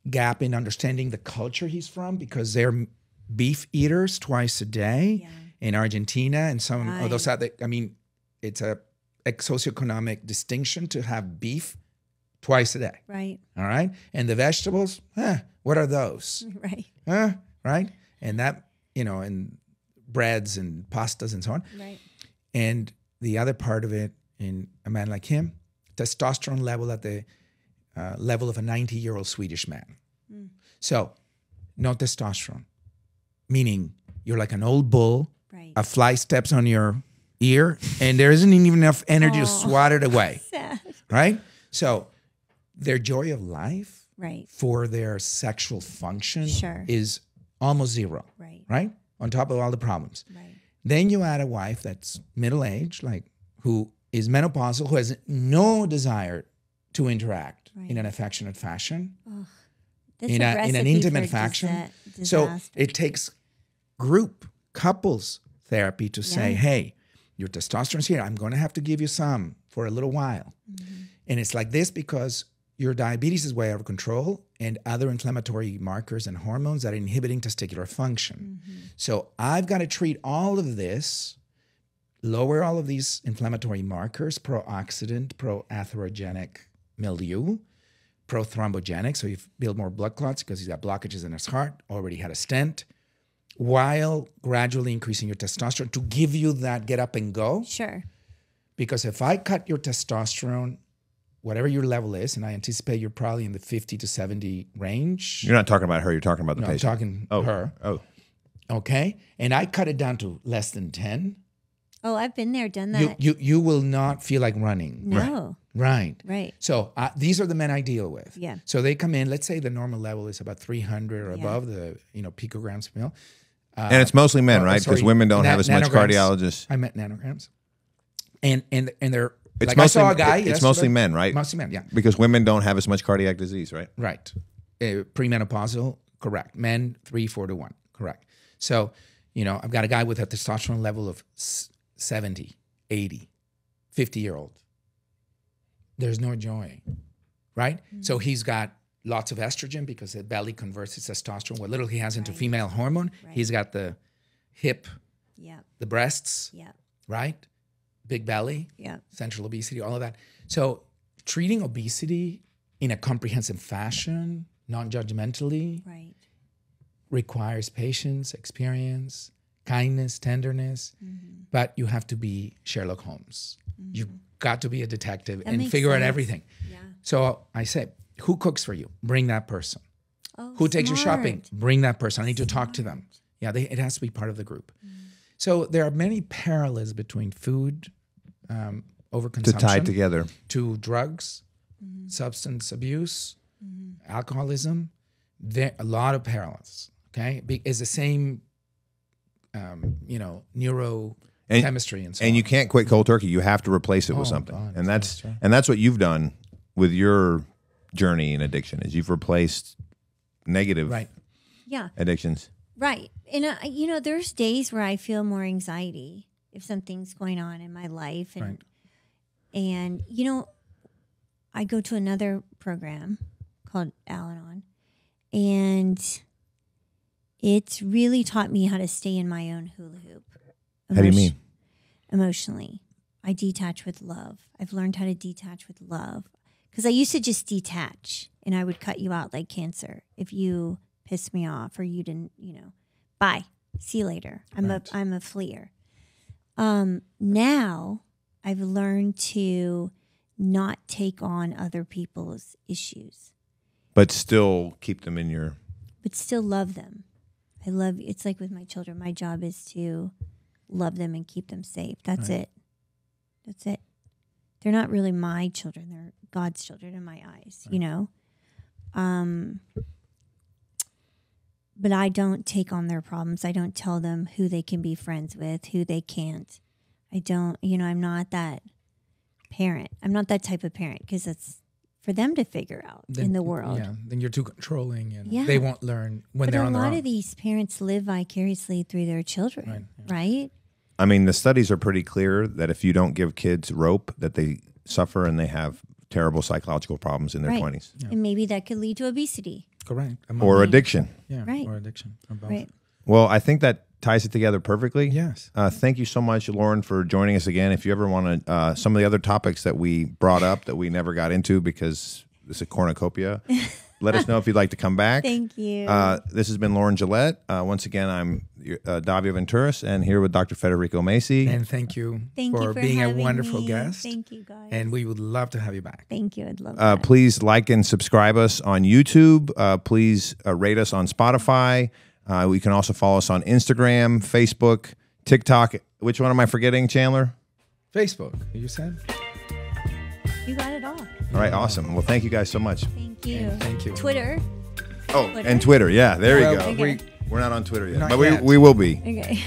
gap in understanding the culture he's from, because they're beef eaters twice a day in Argentina and some of those other, it's a socioeconomic distinction to have beef twice a day. Right. All right. And the vegetables, what are those? Right. Right. And that, and breads and pastas and so on. Right. And the other part of it in a man like him, testosterone level at the level of a 90-year-old Swedish man. So no testosterone, meaning you're like an old bull, Right. a fly steps on your ear, and there isn't even enough energy to swat it away. Sad. Right? So their joy of life Right. for their sexual function Sure. is almost zero. Right. Right? On top of all the problems. Right. Then you add a wife that's middle-aged, who is menopausal, who has no desire to interact in an affectionate fashion, That's in a an recipe intimate for fashion. disaster. So it takes couples therapy to say, hey, your testosterone's here. I'm going to have to give you some for a little while. And it's like this because your diabetes is way out of control and other inflammatory markers and hormones that are inhibiting testicular function. So I've got to treat all of this, lower all of these inflammatory markers, pro-oxidant, pro-atherogenic milieu, pro-thrombogenic, so you build more blood clots because he's got blockages in his heart, already had a stent, while gradually increasing your testosterone to give you that get up and go. Sure. Because if I cut your testosterone, whatever your level is, and I anticipate you're probably in the 50 to 70 range. You're not talking about her. You're talking about the No, I'm patient. talking her. Oh. Okay? And I cut it down to less than 10. Oh, I've been there, done that. You will not feel like running. No. Right. Right. So these are the men I deal with. Yeah. So they come in, let's say the normal level is about 300 or above the picograms per mil. And it's mostly men, right? Because sorry, women don't have as much nanograms. cardiologists. I meant nanograms. And they're It's like mostly, I saw a guy it's yesterday. mostly men, right? Mostly men, yeah. Because women don't have as much cardiac disease, right? Right. Premenopausal, correct. Men, 3-4 to 1, correct. So, I've got a guy with a testosterone level of 70, 80, 50-year-old. There's no joy, right? So he's got lots of estrogen because the belly converts his testosterone, what little he has into female hormone. Right. He's got the hip, Yeah. the breasts, Yeah. right? Big belly, Yeah. central obesity, all of that. So treating obesity in a comprehensive fashion, non-judgmentally, Right. requires patience, experience, kindness, tenderness, but you have to be Sherlock Holmes. You've got to be a detective and makes figure out sense. everything. Yeah. So I say, who cooks for you? Bring that person. Oh, Who takes you shopping? smart. Bring that person. I need to talk to them. Yeah, it has to be part of the group. So there are many parallels between food, overconsumption, To tie it together. to drugs, substance abuse, alcoholism. There a lot of parallels. Okay, it's the same, neurochemistry and so on. And you can't quit cold turkey. You have to replace it with Oh, something. God, And that's right. and that's what you've done with your journey in addiction is you've replaced negative Right. Yeah. Mm-hmm. addictions. Right. And, there's days where I feel more anxiety if something's going on in my life. Right. And I go to another program called Al-Anon, and it's really taught me how to stay in my own hula hoop. How do you mean? Emotionally. I detach with love. I've learned how to detach with love. Because I used to just detach, and I would cut you out like cancer if you pissed me off or you didn't, bye. See you later. I'm a fleer. Now I've learned to not take on other people's issues, But still keep them in your but still love them. I love. It's like with my children. My job is to love them and keep them safe. That's it. That's it. They're not really my children. They're God's children in my eyes. You know. But I don't take on their problems. I don't tell them who they can be friends with, who they can't. I don't, I'm not that parent. I'm not that type of parent because it's for them to figure out in the world. Yeah, then you're too controlling and they won't learn when they're on their own. But a lot of these parents live vicariously through their children, right? I mean, the studies are pretty clear that if you don't give kids rope, that they suffer and they have terrible psychological problems in their 20s. Yeah. And maybe that could lead to obesity. Correct. Or addiction. Yeah, right. Or addiction. Or both. Right. Well, I think that ties it together perfectly. Yes. Thank you so much, Lauren, for joining us again. If you ever want to, some of the other topics that we brought up that we never got into because it's a cornucopia, let us know if you'd like to come back. Thank you. This has been Lauren Gillette. Once again, I'm Davio Venturis and here with Dr. Federico Macy. And thank you for being a having wonderful me. Thank Thank you, guys. And we would love to have you back. Thank you. I'd love that. Please like and subscribe us on YouTube. Please rate us on Spotify. We can also follow us on Instagram, Facebook, TikTok. Which one am I forgetting, Chandler? Facebook, you said? You got it all. All right, awesome. Well, thank you guys so much. Thank you. And thank you. Twitter. Oh, and Twitter. Yeah, there you go. Okay. We're not on Twitter yet, Not but yet. we will be. Okay.